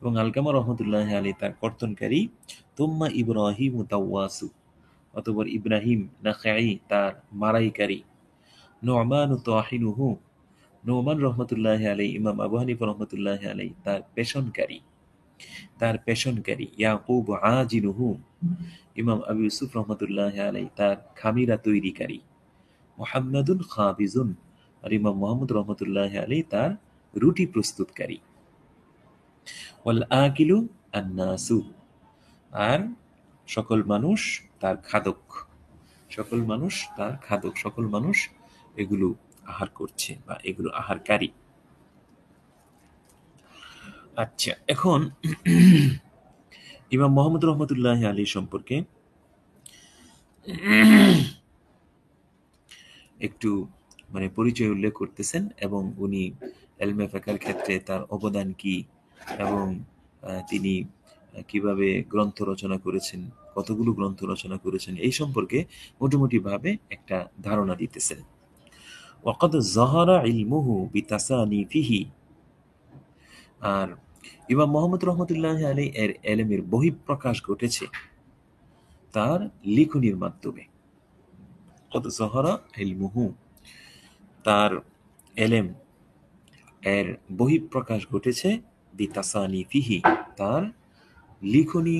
এবং আলকামা রহমতুল্লাহ আলী তার কর্তনকারী, তুম্মা ইব্রাহিম তাওয়াসু, অতঃপর ইব্রাহিম নাখাই তার মারাইকারী, নোমান তাহিনুহু, নোমান রহমতুল্লাহ আলী, ইমাম আবু হানিফা রহমতুল্লাহ আলী তার পেশনকারী, ইয়াকুব আজিনুহু, ইমাম আবু ইউসুফ রহমতুল্লাহ আলাই তার খামিরা তৈরিকারী, মুহাম্মাদুন খাবিজুন, আর ইমাম মোহাম্মদ রহমতুল্লাহ আলাই তার রুটি প্রস্তুতকারী, ওয়াল আকিলু আন্নাসু, আর সকল মানুষ তার খাদক, সকল মানুষ তার খাদক, সকল মানুষ এগুলো আহার করছে বা এগুলো আহারকারী। আচ্ছা, এখন ইমাম মোহাম্মদ রহমতুল্লাহ আলী সম্পর্কে একটু পরিচয় উল্লেখ করতেছেন, এবং উনি এলমে ফিকহের ক্ষেত্রে তার অবদান কি, এবং তিনি কিভাবে গ্রন্থ রচনা করেছেন, কতগুলো গ্রন্থ রচনা করেছেন, এই সম্পর্কে মোটামুটি ভাবে একটা ধারণা দিতেছেন। ওয়াকাদ যাহারা ইলমুহু বিতাসানিফিহি, আর ইমাম মোহাম্মদ রহমতুল্লাহ আলাইহি এর এলেমের বহিঃপ্রকাশ ঘটেছে তার লিখনির মাধ্যমে। কদ যাহারা ইলমুহু, তার এলেম এর বহিঃপ্রকাশ ঘটেছে বিতাসানিফিহি, তার লিখনি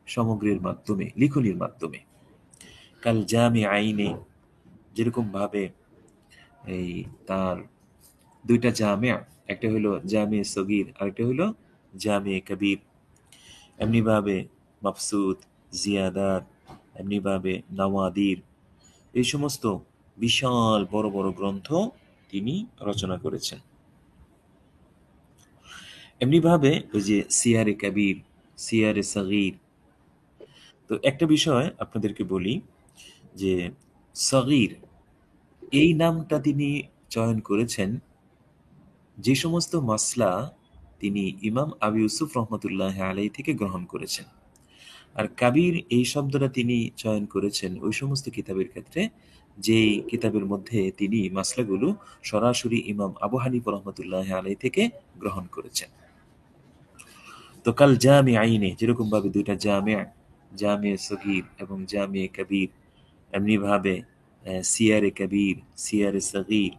সমগ্রের মাধ্যমে, লিখনির মাধ্যমে। কাল জামি আইনে, যেরকম ভাবে এই তার দুইটা জামিয়া, একটা হলো জামে সগীর, আরেকটা হলো জামে কবির, এমনি ভাবে মাফসুদ, জিয়াদাত, এমনি ভাবে নওয়াদির, এই সমস্ত বিশাল বড় বড় গ্রন্থ তিনি রচনা করেছেন। এমনিভাবে ওই যে সিয়ারে কবির, সিয়ারে সগীর। তো একটা বিষয় আপনাদেরকে বলি যে সগীর এই নামটা তিনি চয়ন করেছেন যে সমস্ত মাসলা তিনি ইমাম আবু ইউসুফ রহমতুল্লাহ আলাইহি থেকে গ্রহণ করেছেন, আর কাবির এই শব্দটা তিনি চয়ন করেছেন ওই সমস্ত কিতাবের ক্ষেত্রে যেই কিতাবের মধ্যে তিনি মাসলাগুলো সরাসরি ইমাম আবু হানিফা রহমতুল্লাহ আলাইহি থেকে গ্রহণ করেছেন। তো কাল জামি আইনে, যেরকম ভাবে দুইটা জামিয়া, জামিয়া সগীর এবং জামিয়া কবির, এমনি ভাবে সিয়ারে কবির, সিয়ারে সগীর,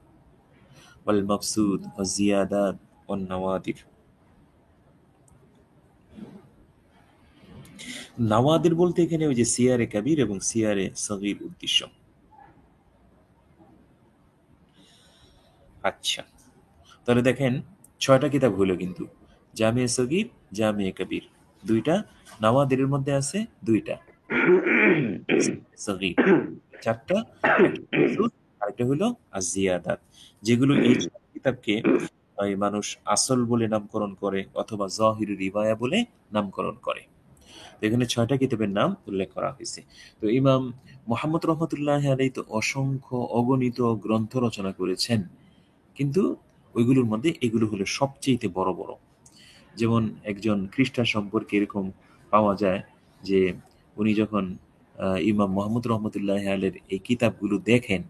ওয়াল মাবসুদ ওয়াল জিয়াদাত ওয়ান নওয়াদির। নওয়াদির বলতে এখানে ওই যে সিয়ারে কবির এবং সিয়ারে সগীর উদ্দেশ্য। আচ্ছা, তাহলে দেখেন 6টা কিতাব হলো কিন্তু, জামিয়া সগীর, জামিয়া কবির দুইটা, নওয়াদিরের মধ্যে আছে দুইটা, সগীর 4টা, একটা মাবসুদ, আরেকটা হলো আজ-জিয়াদাত, যেগুলো এই কিতাবকে মানুষ আসল বলে নামকরণ করে অথবা যাহিরুর রিওয়ায়া বলে নামকরণ করে। তো এখানে 6টা কিতাবের নাম উল্লেখ করা হয়েছে। তো ইমাম মুহাম্মদ রহমতুল্লাহ আলাইহি তো অসংখ্য অগণিত গ্রন্থ রচনা করেছেন, কিন্তু ওইগুলোর মধ্যে এগুলো হলো সবচেয়ে বড় বড়। যেমন একজন খ্রিস্টান সম্পর্কে এরকম পাওয়া যায় যে উনি যখন ইমাম মোহাম্মদ রহমতুল্লাহ আলের এই কিতাবগুলো দেখেন,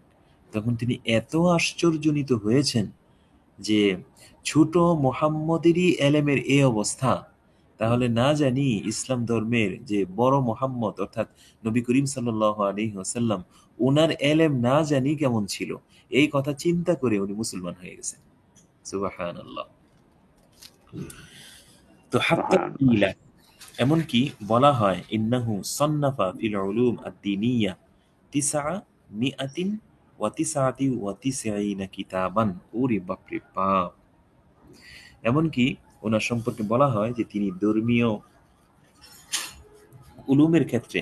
তখন তিনি এত আশ্চর্যজনিত হয়েছেন যে ছোট মোহাম্মদেরই এলেমের এই অবস্থা, তাহলে না জানি ইসলাম ধর্মের যে বড় মোহাম্মদ অর্থাৎ নবী করিম সাল্লাল্লাহু আলাইহি ওয়াসাল্লাম, ওনার এলেম না জানি কেমন ছিল। এই কথা চিন্তা করে উনি মুসলমান হয়ে গেছেন। সুবহানাল্লাহ। তো হাত্তা কিলা, এমনকি বলা হয় ইন্নাহু সান্নাফা ফিল উলুম আদ-দীনিয়া 999 কিতাবান। ওরে বাপরে বাপ! এমনকি ওনার সম্পর্কে বলা হয় যে তিনি ধর্মীয় উলুমের ক্ষেত্রে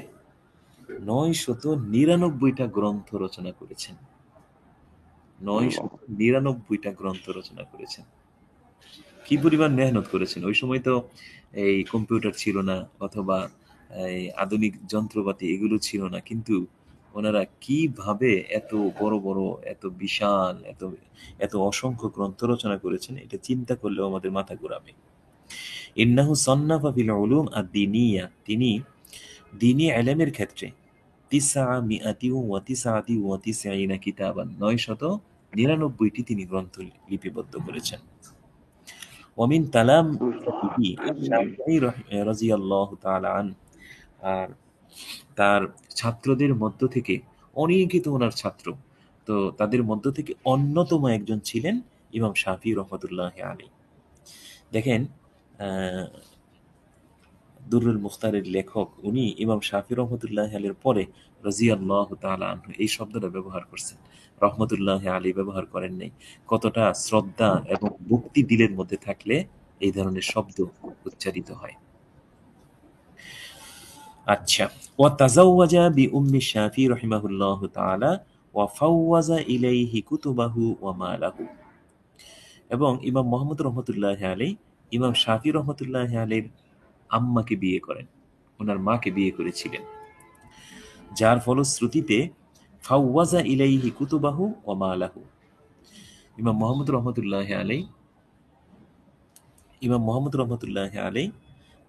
999টা গ্রন্থ রচনা করেছেন। 999টা গ্রন্থ রচনা করেছেন। কি পরিমাণ মেহনত করেছেন! ওই সময় তো এই কম্পিউটার ছিল না অথবা এই আধুনিক যন্ত্রপাতি এগুলো ছিল না, কিন্তু ওনারা কিভাবে এত বড় বড়, এত বিশাল, এত এত অসংখ্য গ্রন্থ রচনা করেছেন, এটা চিন্তা করলেও আমাদের মাথা ঘুরাবে। ইন্নাহু সান্নাফা ফিল উলুম আদ-দীনিয়া, তিনি দ্বীনি ইলমের ক্ষেত্রে 999 কিতাবান, 999টি তিনি গ্রন্থ লিপিবদ্ধ করেছেন। ওমিন তালাম শাফিঈ রাদিয়াল্লাহু তাআলা আন, আর তার ছাত্রদের মধ্য থেকে অনেকে তো ওনার ছাত্র, তো তাদের মধ্য থেকে অন্যতম একজন ছিলেন ইমাম শাফিঈ রহমতুল্লাহ আলাইহি। দেখেন, আহ, দুরুল মুখতারের লেখক উনি ইমাম শাফি রহমতুল্লাহ আলীর পরে রাদিয়াল্লাহু তাআলা আনহু এই শব্দটা ব্যবহার করছেন, রহমতুল্লাহ আলী ব্যবহার করেন নাই। কতটা শ্রদ্ধা এবং ভক্তি দিলের মধ্যে থাকলে এই ধরনের শব্দ উচ্চারিত হয়। আচ্ছা, ওয়া তাজাওয়াজা বি উম্মি শাফি রাহিমাহুল্লাহু তাআলা ওয়া ফাওয়াজা ইলাইহি কুতুবাহু ওয়া মালাহু। এবং ইমাম মুহাম্মদ রহমতুল্লাহ আলাইহি ইমাম শাফি রহমতুল্লাহ আলাইহির আম্মাকে বিয়ে করেন, ওনার মাকে বিয়ে করেছিলেন, যার ফলশ্রুতিতে ফাওয়াজা ইলাইহি কুতুবাহু ওয়া মালাহু। ইমাম মুহাম্মদ রহমতুল্লাহ আলাইহি ইমাম মুহাম্মদ রহমতুল্লাহ আলাইহি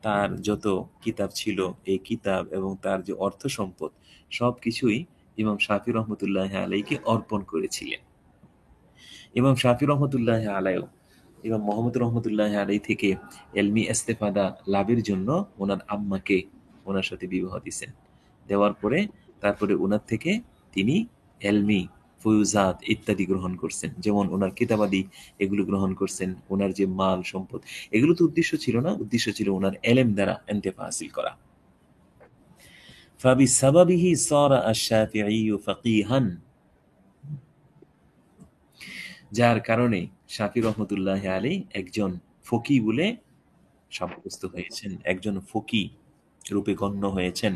তার যত কিতাব ছিল, এই কিতাব এবং তার যে অর্থ সম্পদ সবকিছুই ইমাম শাফি রহমতুল্লাহ আলাইহিকে অর্পণ করেছিলেন। ইমাম শাফি রহমতুল্লাহ আলাইহিও ইমাম মুহাম্মদ রহমতুল্লাহ আলাইহি থেকে এলমি ইস্তেফাদা লাভের জন্য ওনার আম্মাকে ওনার সাথে বিবাহ দিয়েছেন। দেওয়ার পরে তারপরে ওনার থেকে তিনি এলমি ফয়ুজাত ইত্যাদি গ্রহণ করছেন, যেমন ওনার কিতাবাদি এগুলো গ্রহণ করছেন। ওনার যে মাল সম্পদ, এগুলো তো উদ্দেশ্য ছিল না, উদ্দেশ্য ছিল ওনার এলেম দ্বারা ইন্তেফা হাসিল করা। ফাবিসাবাবিহি সারা আশ-শাফিঈ ফাকিহান, যার কারণে শাফি রহমতুল্লাহ আলী একজন ফকি বলে সাব্যস্ত হয়েছেন, একজন ফকি রূপে গণ্য হয়েছেন।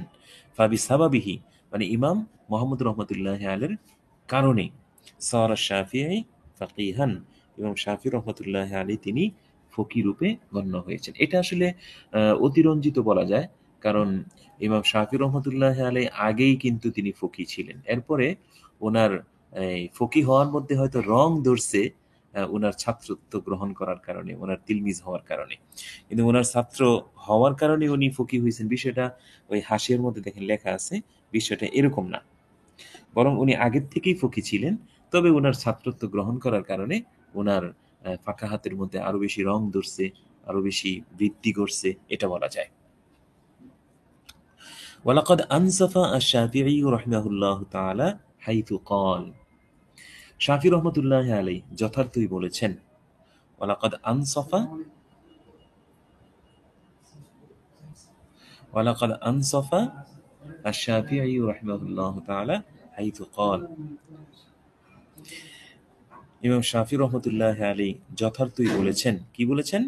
ফাবি সাবাবিহি মানে ইমাম মোহাম্মদ রহমতুল্লাহ আলের কারণে সারা শাফিঈ ফাকিহান, এবং শাফি রহমতুল্লাহ আলী তিনি ফকি রূপে গণ্য হয়েছেন। এটা আসলে অতিরঞ্জিত বলা যায়, কারণ ইমাম শাফি রহমতুল্লাহ আলী আগেই কিন্তু তিনি ফকি ছিলেন। এরপরে ওনার এই ফকি হওয়ার মধ্যে হয়তো রং ধরছে ওনার ছাত্রত্ব গ্রহণ করার কারণে, ওনার তিলমিজ হওয়ার কারণে। কিন্তু ওনার ছাত্র হওয়ার কারণে উনি ফকি হয়েছেন বিষয়টা ওই হাসির মধ্যে দেখেন লেখা আছে, বিষয়টা এরকম না, বরং উনি আগের থেকেই ফকি ছিলেন। তবে ওনার ছাত্রত্ব গ্রহণ করার কারণে ওনার ফাঁকা হাতের মধ্যে আরো বেশি রং ধরছে, আরো বেশি বৃদ্ধি করছে, এটা বলা যায়। ওয়ালাকাদ আনসাফা আশ-শাফিঈ রাহিমাহুল্লাহু তাআলা হাইথু ক্বাল, শাফি রহমতুল্লাহ আলাইহি যথার্থই বলেছেন। ওয়ালাকাদ আনসাফা ওয়ালাকাদ আনসাফা আশ-শাফিঈ রাহিমাহুল্লাহু তাআলা হাইথু ক্বাল, ইমাম শাফি রহমতুল্লাহ আলাইহি যথার্থই বলেছেন। কি বলেছেন?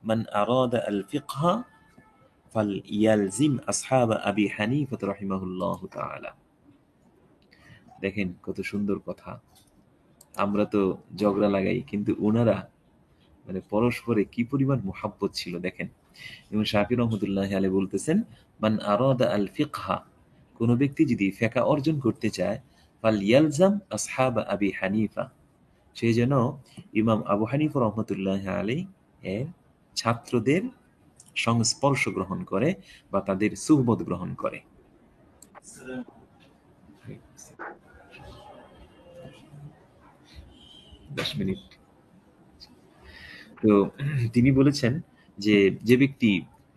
মান আরাদা আল ফিকহা ফালইয়ালজিম আসহাব আবি হানিফা রাহিমাহুল্লাহু তাআলা। দেখেন কত সুন্দর কথা। আমরা তো ঝগড়া লাগাই, কিন্তু ওনারা মানে পরস্পরে কি পরিমাণ মুহাব্বত ছিল দেখেন। ইমাম শাফি রহমতুল্লাহ আলাইহি বলতেছেন, মান আরাদা আল ফিকহা, কোন ব্যক্তি যদি ফিকহ অর্জন করতে চায়, ফালইয়ালজাম আসহাব আবি হানিফা, সে যেন ইমাম আবু হানিফা রহমতুল্লাহ আলাইহি এর ছাত্রদের সংস্পর্শ গ্রহণ করে বা তাদের সুহবত গ্রহণ করে। 10 মিনিট। তো তিনি বলেছেন যে যে ব্যক্তি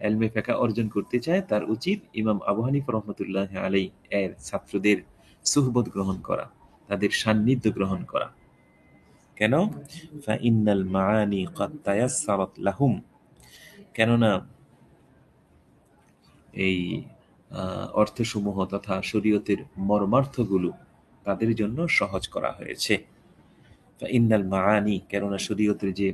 এলমে ফিকহ অর্জন করতে চায় তার উচিত ইমাম আবু হানিফা রহমতুল্লাহ আলাইহি এর ছাত্রদের সুহবত গ্রহণ করা, তাদের সান্নিধ্য গ্রহণ করা। কেন? ফাইন্নাল মাআনি ক্বাদ তায়াসসারাত লাহুম, কেননা এই অর্থসমূহ তথা শরীয়তের মর্মার্থগুলো তাদের জন্য সহজ করা হয়েছে। ফাইন্নাল মাআনি, কেননা শরীয়তের যে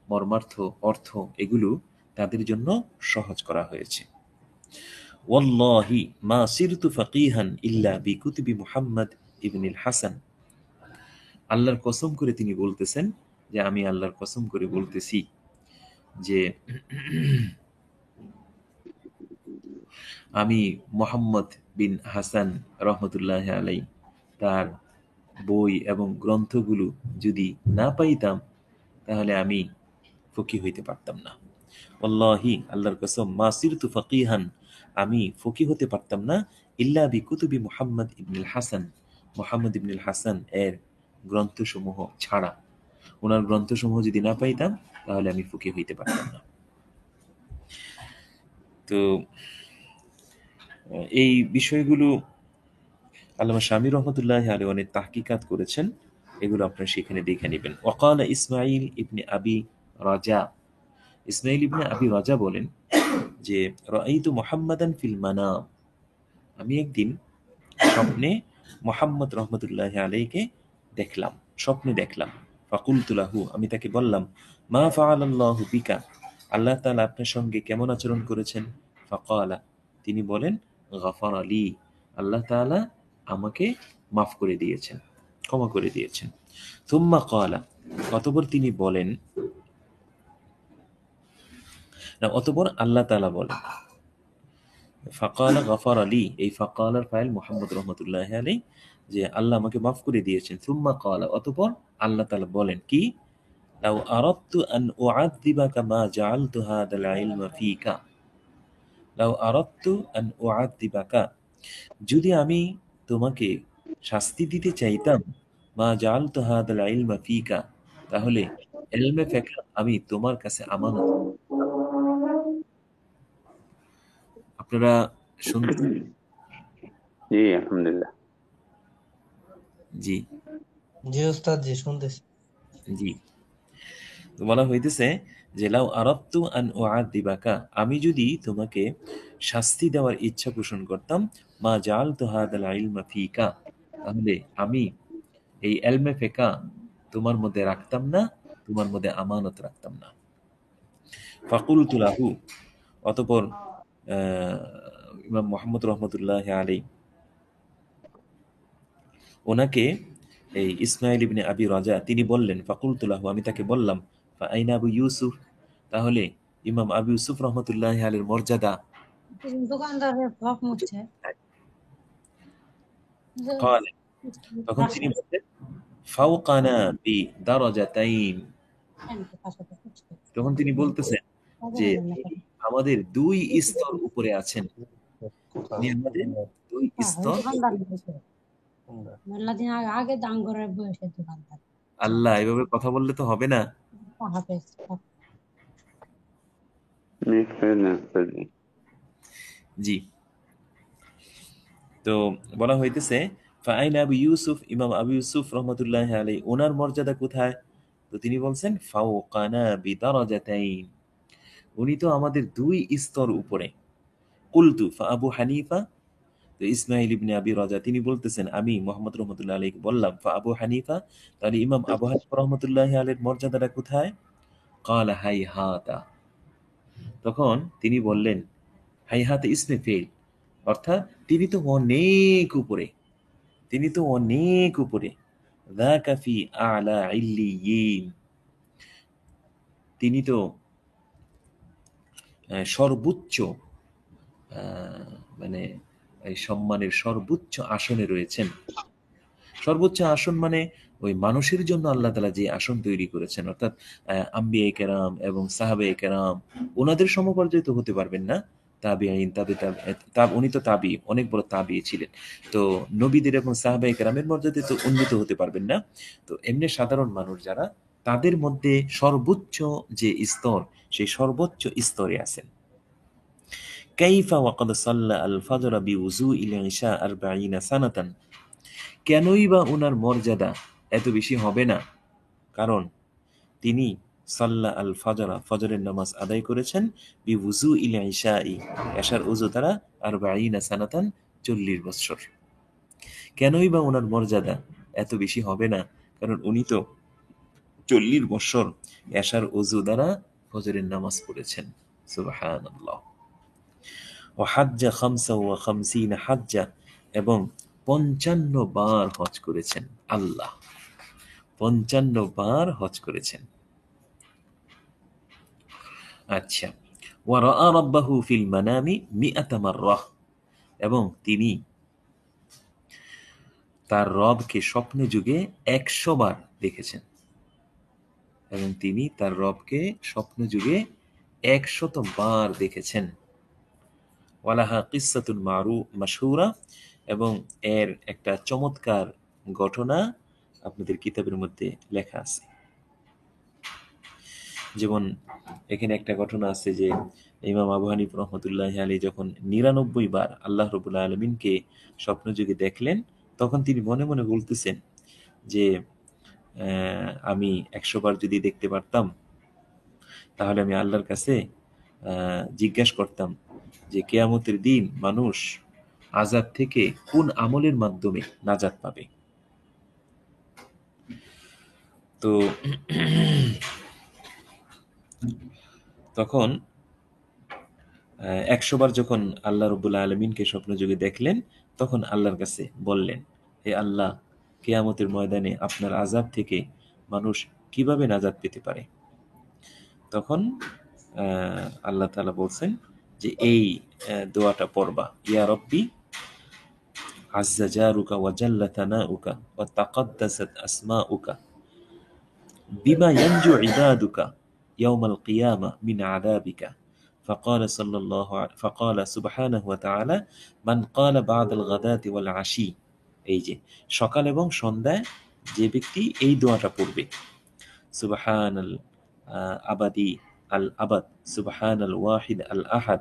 মর্মার্থ অর্থ এগুলো তাদের জন্য সহজ করা হয়েছে। ওয়াল্লাহি মা সিরতু ফাকিহান ইল্লা বিকুতুবি মুহাম্মদ ইবনুল হাসান, আল্লাহর কসম করে তিনি বলতেছেন যে আমি আল্লাহর কসম করে বলতেছি যে আমি মোহাম্মদ বিন হাসান রহমতুল্লাহ আলাই তার বই এবং গ্রন্থগুলো যদি না পাইতাম তাহলে আমি ফকি হইতে পারতাম না। আল্লাহি, আল্লাহর কসম, মা সিরতু ফাকিহান, আমি ফকি হতে পারতাম না, ইল্লা বি কুতুবি মুহাম্মদ ইবনুল হাসান, মুহাম্মদ ইবনুল হাসান এর গ্রন্থসমূহ ছাড়া। ওনার গ্রন্থসমূহ যদি না পাইতাম তাহলে আমি ফকিহ হইতে পারতাম না। তো এই বিষয়গুলো আল্লামা শামী রহমতুল্লাহি আলাইহি অনেক তাহকিকাত করেছেন, এগুলো আপনারা সেখানে দেখে নেবেন। ওয়াকালা ইসমাঈল ইবনে আবি রাজা, ইসমাঈল ইবনে আবি রাজা বলেন যে রাআইতু মুহাম্মাদান ফিল মানাম, আমি একদিন স্বপ্নে মুহাম্মদ রহমতুল্লাহি আলাইহিকে দেখলাম, স্বপ্নে দেখলাম। ফাকুলতু লাহু, আমি তাকে বললাম, মা ফাআলাল্লাহু বিকা, আল্লাহ তাআলা আপনার সঙ্গে কেমন আচরণ করেছেন? ফাকালা, তিনি বলেন, গাফারা লি, আল্লাহ তাআলা আমাকে মাফ করে দিয়েছেন, ক্ষমা করে দিয়েছেন। থুম্মা ক্বালা, অতঃপর তিনি বলেন, না অতঃপর আল্লাহ তাআলা বলেন, ফাকালা গাফার আলী, এই ফাকালার ফাইল মুহাম্মদ রহমতুল্লাহ আলাইহি, যে আল্লাহ আমাকে মাফ করে দিয়েছেন। সুম্মা ক্বালা, অতঃপর আল্লাহ তাআলা বলেন কি, লাউ আরাদতু আন উআযযিবাকা মা জাআলতু হাদাল ইলমা ফীকা, লাউ আরাদতু আন উআযযিবাকা, যদি আমি তোমাকে শাস্তি দিতে চাইতাম, মা জাআলতু হাদাল ইলমা ফীকা, তাহলে ইলমে ফিকহ আমি তোমার কাছে আমানত। আপনারা শুনছেন? জি আলহামদুলিল্লাহ। জি জি ওস্তাদ, জি শুনতেছি। জি। তো বলা হইতেছে যে লাউ আরাদতু আন উআযিবাকা, আমি যদি তোমাকে শাস্তি দেওয়ার ইচ্ছা পোষণ করতাম, মা জাআলতু হাদাল ইলমা ফীকা, তাহলে আমি এই ইলমে ফিকহ তোমার মধ্যে রাখতাম না, তোমার মধ্যে আমানত রাখতাম না। ফাকুলতু লাহু, অতঃপর ইমাম মুহাম্মদ রহমতুল্লাহি আলাইহি ওনাকে, এই ইসমাইল ইবনে আবি রাজা তিনি বললেন, ফাকুলতু লাহু, আমি তাকে বললাম, ফা আইনা আবু ইউসুফ, তাহলে ইমাম আবু ইউসুফ রহমতুল্লাহি আলাইহির মর্যাদা? দোকানদারের হক মুছছে। قال, তখন তিনি বললেন, ফাওকানা বি দারাজাতাইন, তখন তিনি বলতেছেন যে তিনি আমাদের দুই স্তর উপরে আছেন, তিনি আমাদের দুই স্তর। মেলা দিন আগে দাম করে বসে দোকানদার। আল্লাহ, এভাবে কথা বললে তো হবে না। জি, তো বলা হইতেছে ফাআইনা আবু ইউসুফ, ইমাম আবু ইউসুফ রহমতুল্লাহ আলাইহি ওনার মর্যাদা কোথায়? তো তিনি বলছেন ফাওকানা বিদারাজাতাইন, উনি তো আমাদের দুই স্তর উপরে। কুলতু ফা আবু হানিফা, তো ইসমাইল ইবনে আবি রাজা তিনি বলতেছেন, আমি মুহাম্মদ রহমতুল্লাহ আলাইহি বললাম, ফা আবু হানিফা, তাহলে ইমাম আবু হানিফা রহমতুল্লাহ আলাইহির মর্যাদাটা কোথায়? ক্বালা হাইহাতা, তখন তিনি বললেন, হাইহাতা ইসমে ফেল, অর্থাৎ তিনি তো অনেক উপরে, তিনি তো অনেক উপরে। যাকা ফি আ'লা ইল্লিয়িন, তিনি তো সর্বোচ্চ, মানে এই সম্মানের সর্বোচ্চ আসনে রয়েছেন। সর্বোচ্চ আসন মানে ওই মানুষের জন্য আল্লাহ তাআলা যে আসন তৈরি করেছেন, অর্থাৎ আম্বিয়ায়ে কেরাম এবং সাহাবায়ে কেরাম ওনাদের সমপর্যায়ে তো হতে পারবেন না। তাবিঈন, উনি তো তাবি, অনেক বড় তাবি ছিলেন। তো নবীদের এবং সাহাবায়ে কেরামের মর্যাদায় তো উন্নীত হতে পারবেন না। তো এমনি সাধারণ মানুষ যারা, তাদের মধ্যে সর্বোচ্চ যে স্তর, সেই সর্বোচ্চ স্তরে আছেন। কাইফা ওয়াকাদ সাল্লা আল ফাজরা বিউযুইল ইশা ৪০ সানাতান, কেনই বা ওনার মর্যাদা এত বেশি হবে না? কারণ তিনি সাল্লা আল ফাজরা, ফজরের নামাজ আদায় করেছেন, বিউযুইল ইশাই, এশার ওযু দ্বারা, ৪০ সানাতান, ৪০ বছর। কেনই বা ওনার মর্যাদা এত বেশি হবে না? কারণ উনি তো ৪০ বছর এশার ওযু দ্বারা ফজরের নামাজ পড়েছেন। সুবহানাল্লাহ। ওয়া হাজ্জা ৫৫ হাজ্জা, এবং ৫৫ বার হজ করেছেন। আল্লাহ, ৫৫ বার হজ করেছেন। আচ্ছা, ওয়া রাআ রাব্বাহু ফিল মানামি ১০০ মাররাহ, এবং তিনি তার রবকে স্বপ্নে যুগে ১০০ বার দেখেছেন, এবং তিনি তার রবকে স্বপ্ন যুগে ১০০ বার দেখেছেন। ওয়ালাহা কিসসাতুন মাশহুরা, এবং এর একটা চমৎকার ঘটনা আপনাদের কিতাবের মধ্যে লেখা আছে। যেমন এখানে একটা ঘটনা আছে যে ইমাম আবু হানিফ রহমতুল্লাহ আলী যখন 99 বার আল্লাহ রবুল্লা আলমিনকে স্বপ্নযোগে দেখলেন, তখন তিনি মনে মনে বলতেছেন যে আমি 100 বার যদি দেখতে পারতাম তাহলে আমি আল্লাহর কাছে জিজ্ঞাসা করতাম যে কেয়ামতের দিন মানুষ আযাব থেকে কোন আমলের মাধ্যমে নাজাত পাবে। তো তখন 100 বার যখন আল্লাহ রব্বুল আলমিনকে স্বপ্নযোগে দেখলেন, তখন আল্লাহর কাছে বললেন, হে আল্লাহ, কেয়ামতের ময়দানে আপনার আযাব থেকে মানুষ কিভাবে নাজাত পেতে পারে? তখন আল্লাহ তাআলা বলছেন যে এই দোয়াটা পড়বা, ইয়া রব্বি আজ্জা জারুকা ওয়া জাল্লা থানাউকা ওয়া তাকাদ্দাসাত আসমাউকা বিমা ইয়ানজু ইবাদুকা ইয়াউমাল কিয়ামা মিন আযাবিকা। فقال سبحانه وتعالى من قال بعد الغداة والعشي, এই যে সকাল এবং সন্ধ্যায় যে ব্যক্তি এই দোয়াটা পড়বে, সুবহানাল আবাদি আল আবাদ, সুবহানাল ওয়াহিদ আল আহাদ,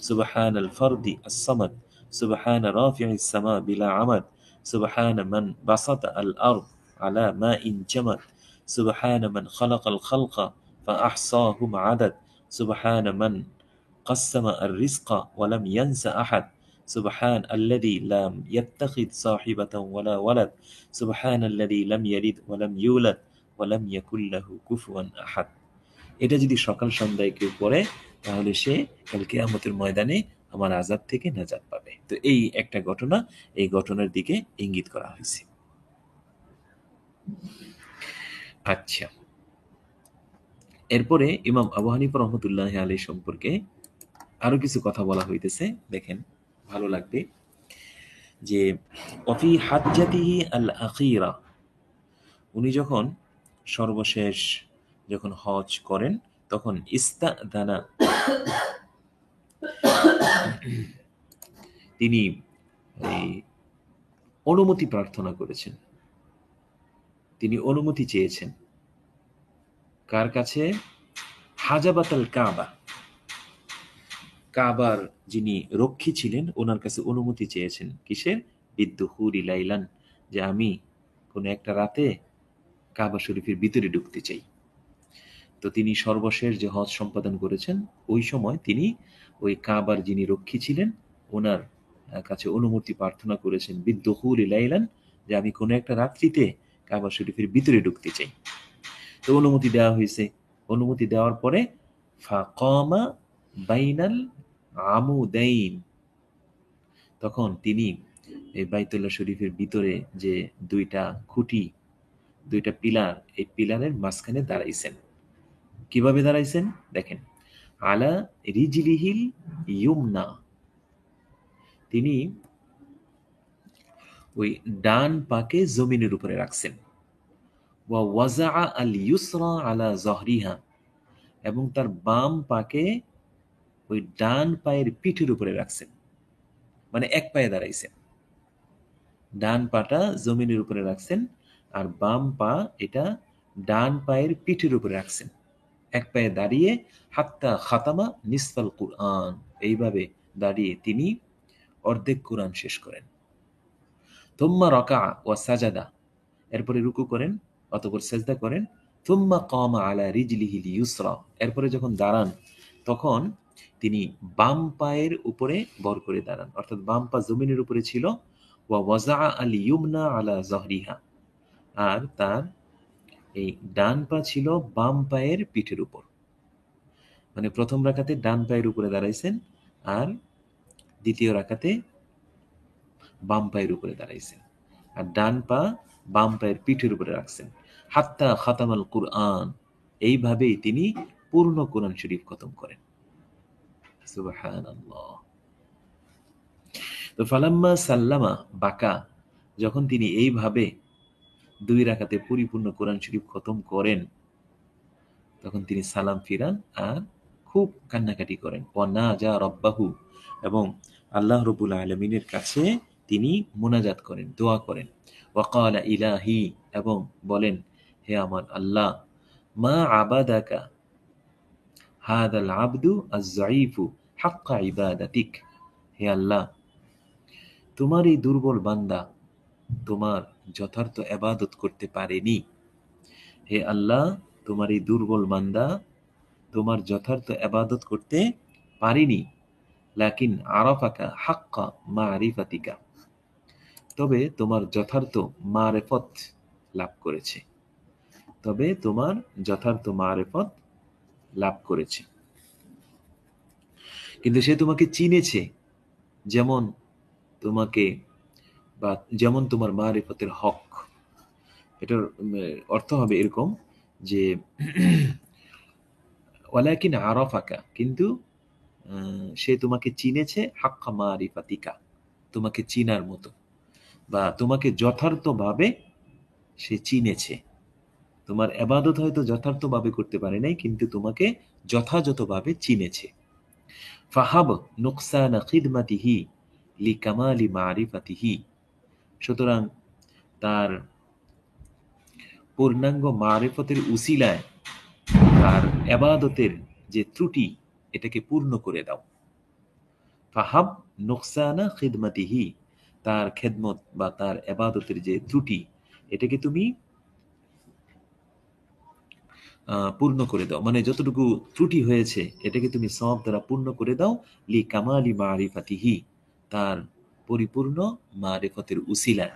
সুবহানাল ফারদি আস সামাদ, সুবহানা রাফি'is সামা বিলা আমাদ, সুবহানা মান বাসাতা আল আরদ আলা মাইন জামাদ, সুবহানা মান খালাকাল খালকা فأحصاهم عدد, سبحان من قسم الرزق ولم ينس أحد, سبحان الذي لم يتخذ صاحبة ولا ولد, سبحان الذي لم يلد ولم يولد ولم يكن له كفوا أحد। এটা যদি সকাল সন্ধ্যায় কেউ পড়ে তাহলে সে কাল কিয়ামতের ময়দানে আমার আযাব থেকে নাজাত পাবে। তো এই একটা ঘটনা, এই ঘটনার দিকে ইঙ্গিত করা হয়েছে। আচ্ছা, এরপরে ইমাম আবু হানিফা রহমতুল্লাহ আলাইহি সম্পর্কে আরো কিছু কথা বলা হইতেছে, দেখেন ভালো লাগবে। যে ওয়াফি হাজ্জাতিহি আল আখিরা, উনি যখন সর্বশেষ যখন হজ করেন তখন ইস্তাদানা, তিনি এই অনুমতি প্রার্থনা করেছেন, তিনি অনুমতি চেয়েছেন কার কাছে? হাজাবাতাল কাবা, কাবার যিনি রক্ষী ছিলেন ওনার কাছে অনুমতি চেয়েছেন। কিসের? বিদ্দুহুরি লাইলান, যে আমি কোনো একটা রাতে কাবা শরীফের ভিতরে ঢুকতে চাই। তো তিনি সর্বশেষ যে হজ সম্পাদন করেছেন ওই সময় তিনি ওই কাবার যিনি রক্ষী ছিলেন ওনার কাছে অনুমতি প্রার্থনা করেছেন, বিদ্দুহুরি লাইলান, যে আমি কোনো একটা রাত্রিতে কাবা শরীফের ভিতরে ঢুকতে চাই। তো অনুমতি দেওয়া হয়েছে। অনুমতি দেওয়ার পরে ফাকামা বাইনাল আমুদাইন, তখন তিনি এই বাইতুল্লাহ শরীফের ভিতরে যে দুইটা খুঁটি, দুইটা পিলার, এই পিলারের মাঝখানে দাঁড়াইছেন। কিভাবে দাঁড়াইছেন দেখেন, আলা রিজলিহিল ইউমনা, তিনি ওই ডান পাকে জমিনের উপরে রাখছেন, ওয়া ওয়াজা আল ইউসরা আলা জহরিহা, এবং তার বাম পাকে ওই ডান পায়ের পিঠের উপরে রাখছেন, মানে এক পায়ে দাঁড়াইছেন। ডান পাটা জমিনের উপরে রাখছেন আর বাম পা এটা ডান পায়ের পিঠের উপরে রাখছেন, এক পায়ে দাঁড়িয়ে। হাত্তা খাতামা নিসফাল কুরআন, এইভাবে দাঁড়িয়ে তিনি অর্ধেক কোরআন শেষ করেন। থুম্মা রাকা ওয়া সাজাদা, এরপরে রুকু করেন, অতঃপর সেজদা করেন। থুম্মা কামা আলা রিজলিহিল ইউসরা, এরপরে যখন দাঁড়ান তখন তিনি বাম পায়ের উপরে ভর করে দাঁড়ান, অর্থাৎ বাম পা জমিনের উপরে ছিল। ওয়া ওয়াজা আল ইউমনা আলা জহরিহা, আর তার এই ডান পা ছিল বাম পায়ের পিঠের উপর। মানে প্রথম রাকাতে ডান পায়ের উপরে দাঁড়াইছেন আর দ্বিতীয় রাকাতে বাম পায়ের উপরে দাঁড়াইছেন, আর ডান পা বাম পায়ের পিঠের উপরে রাখছেন। হাত্তা খাতামাল কুরআন, এইভাবেই তিনি পূর্ণ কোরআন শরীফ খতম করেন। সুবহানাল্লাহ। তো ফালাম্মা সাল্লামা বাকা, যখন তিনি এইভাবে 2 রাকাতে পরিপূর্ণ কোরআন শরীফ খতম করেন তখন তিনি সালাম ফিরান আর খুব কান্নাকাটি করেন। ওয়া নাজা রাব্বাহু, এবং আল্লাহ রাব্বুল আলামিনের কাছে তিনি মুনাজাত করেন, দোয়া করেন। ওয়া ক্বালা ইলাহি, এবং বলেন হে আমার আল্লাহ, মা আবাদাকা হাদাল আবদু আজ-যায়ীফু হাক্কা ইবাদাতিক। হে আল্লাহ, তোমার এই দুর্বল বান্দা তোমার যথার্থ ইবাদত করতে পারেনি। হে আল্লাহ, তোমার এই দুর্বল বান্দা তোমার যথার্থ ইবাদত করতে পারেনি। লাকিন আরাফাকা হাক্কা মারিফাতিকা, তবে তোমার যথার্থ মারেফত লাভ করেছে। তবে তোমার যথার্থ মারেফত লাভ করেছে, কিন্তু সে তোমাকে চিনেছে যেমন তোমাকে, বা যেমন তোমার মারিফতের হক। এটার অর্থ হবে এরকম যে ওয়ালাকিন আরাফাকা, কিন্তু সে তোমাকে চিনেছে হাক্কা মারিফাতিকা, তোমাকে চিনার মতো, বা তোমাকে যথার্থভাবে সে চিনেছে। তোমার ইবাদত হয়তো যথার্থভাবে করতে পারে নাই, কিন্তু তোমাকে যথাযথভাবে চিনেছে। ফাহাব নুকসানা খিদমাতিহি লিকামালি মারিফাতিহি, সুতরাং তার পূর্ণাঙ্গ মারিফতের উসিলায় তার ইবাদতের যে ত্রুটি এটাকে পূর্ণ করে দাও। ফাহাব নুকসানা খিদমাতিহি, তার খেদমত বা তার ইবাদতের যে ত্রুটি এটাকে তুমি পূর্ণ করে দাও, মানে যতটুকু ত্রুটি হয়েছে এটাকে তুমি সওয়াব দ্বারা পূর্ণ করে দাও। লি কামালি মারিফাতিহি, তার পরিপূর্ণ মারিফতের উসিলায়,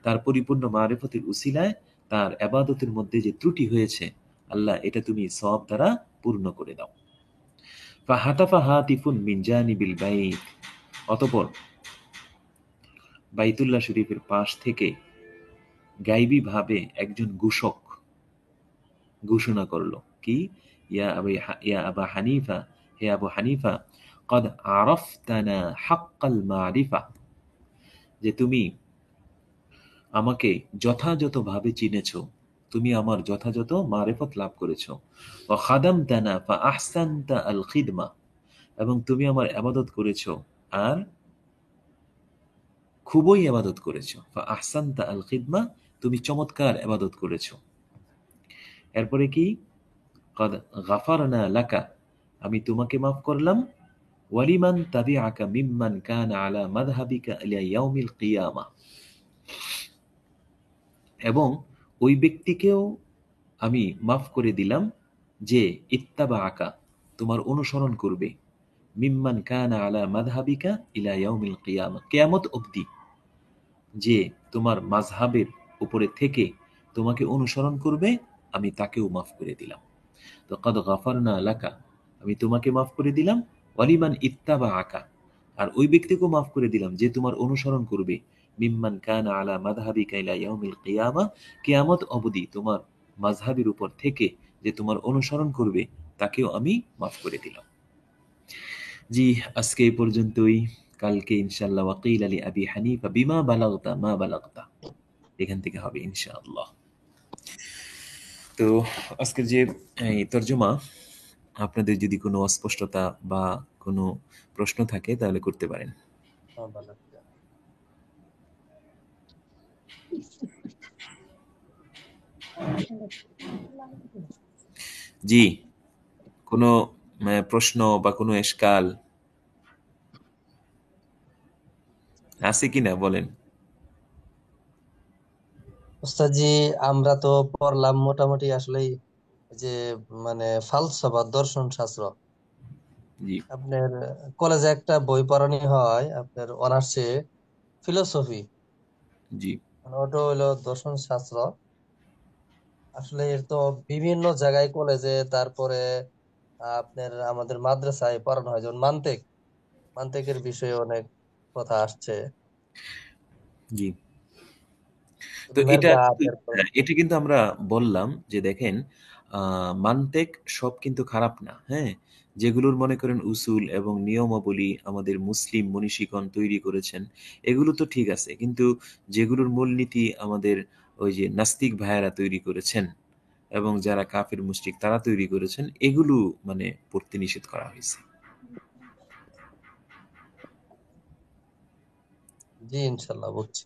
তার পরিপূর্ণ মারিফতের উসিলায় তার ইবাদতের মধ্যে যে ত্রুটি হয়েছে আল্লাহ এটা তুমি সওয়াব দ্বারা পূর্ণ করে দাও। ফাহাতাফা হাতিফুন মিন জানিবিল বাইত, অতঃপর বাইতুল্লাহ শরীফের পাশ থেকে গায়বী ভাবে একজন ঘোষক ঘোষণা করলো কি, ইয়া আবা হানিফা, হে আবু হানিফা, কদ আরাফতানা হাক্কাল মারিফা, যে তুমি আমাকে যথাযথভাবে চিনেছো, তুমি আমার যথাযথ মারিফত লাভ করেছো। ওয়া খাদামতানা ফা আহসানতা আল খিদমা, এবং তুমি আমার ইবাদত করেছো আর খুবই ইবাদত করেছো। ফা আহসানতা আল খিদমা, তুমি চমৎকার ইবাদত করেছো। এরপরে কি, কদ গাফারনা লাকা, আমি তোমাকে মাফ করলাম। ওয়ালিমান তাবিআকা মিম্মান কানা আলা মাযহাবিকা ইলা ইয়াউমিল কিয়ামা, এবং ওই ব্যক্তিকেও আমি মাফ করে দিলাম যে ইত্তাবাআকা, তোমার অনুসরণ করবে, মিম্মান কানা আলা মাযহাবিকা ইলা ইয়াউমিল কিয়ামা, কিয়ামত অবধি, যে তোমার মাযহাবের উপরে থেকে তোমাকে অনুসরণ করবে, আমি তাকেও মাফ করে দিলাম। তো কদ গাফারনা লাকা, আমি তোমাকে মাফ করে দিলাম। ওয়ালিমান ইত্তাবাআকা, আর ওই ব্যক্তিকেও মাফ করে দিলাম যে তোমার অনুসরণ করবে, মিম্মান কানা আলা মাযহাবিকা ইলা ইয়াউমিল কিয়ামা, কিয়ামত অবধি তোমার মাযহাবের উপর থেকে যে তোমার অনুসরণ করবে তাকেও আমি মাফ করে দিলাম। জি, আজকে এই পর্যন্তই। কালকে ইনশাআল্লাহ ওয়াকিল আলী আবি হানিফা বিমা বালাগতা মা বালাগতা, এখান থেকে হবে ইনশাআল্লাহ। তো আজকের যে এই তর্জমা, আপনাদের যদি কোনো অস্পষ্টতা বা কোনো প্রশ্ন থাকে তাহলে করতে পারেন। জি, কোনো প্রশ্ন বা কোনো এশকাল আছে কিনা বলেন। ওস্তাদজি, আমরা তো পড়লাম মোটামুটি আসলেই যে মানে ফালসাফা দর্শন শাস্ত্র। জি আপনার কলেজে একটা বই পড়ানো হয়, আপনার অনার্সে ফিলোসফি, জি মানে ওটা হইলো দর্শন শাস্ত্র। আসলে এর তো বিভিন্ন জায়গায় কলেজে, তারপরে আপনার আমাদের মাদ্রাসায় পড়ানো হয়, যেমন মান্তেকের বিষয়ে অনেক কথা আসছে। জি তো এটা মেরকাত, এরপর এটা কিন্তু আমরা বললাম যে দেখেন, মান্তেক সব কিন্তু খারাপ না, হ্যাঁ। যেগুলোর মনে করেন উসুল এবং নিয়মাবলী আমাদের মুসলিম মনীষীগণ তৈরি করেছেন এগুলো তো ঠিক আছে, কিন্তু যেগুলোর মূলনীতি আমাদের ওই যে নাস্তিক ভাইয়েরা তৈরি করেছেন এবং যারা কাফির মুশরিক তারা তৈরি করেছেন, এগুলো মানে পড়তে নিষেধ করা হয়েছে। জি ইনশাল্লাহ বুঝছি।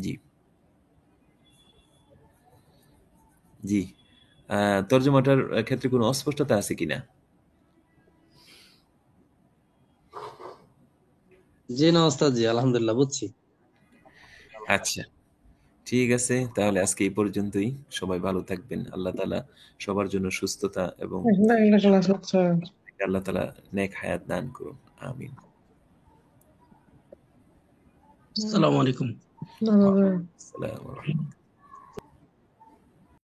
জি জি তর্জমাটার ক্ষেত্রে কোনো অস্পষ্টতা আছে কিনা? জি না ওস্তাদ জি, আলহামদুলিল্লাহ বুঝছি। আচ্ছা, ঠিক আছে, তাহলে আজকে এই পর্যন্তই। সবাই ভালো থাকবেন। আল্লাহ তাআলা সবার জন্য সুস্থতা এবং এগুলা ক্লাস হচ্ছে। আল্লাহ তাআলা নেক হায়াত দান করুন। আমিন। আসসালামু আলাইকুম। না, না, না। আসসালামু আলাইকুম।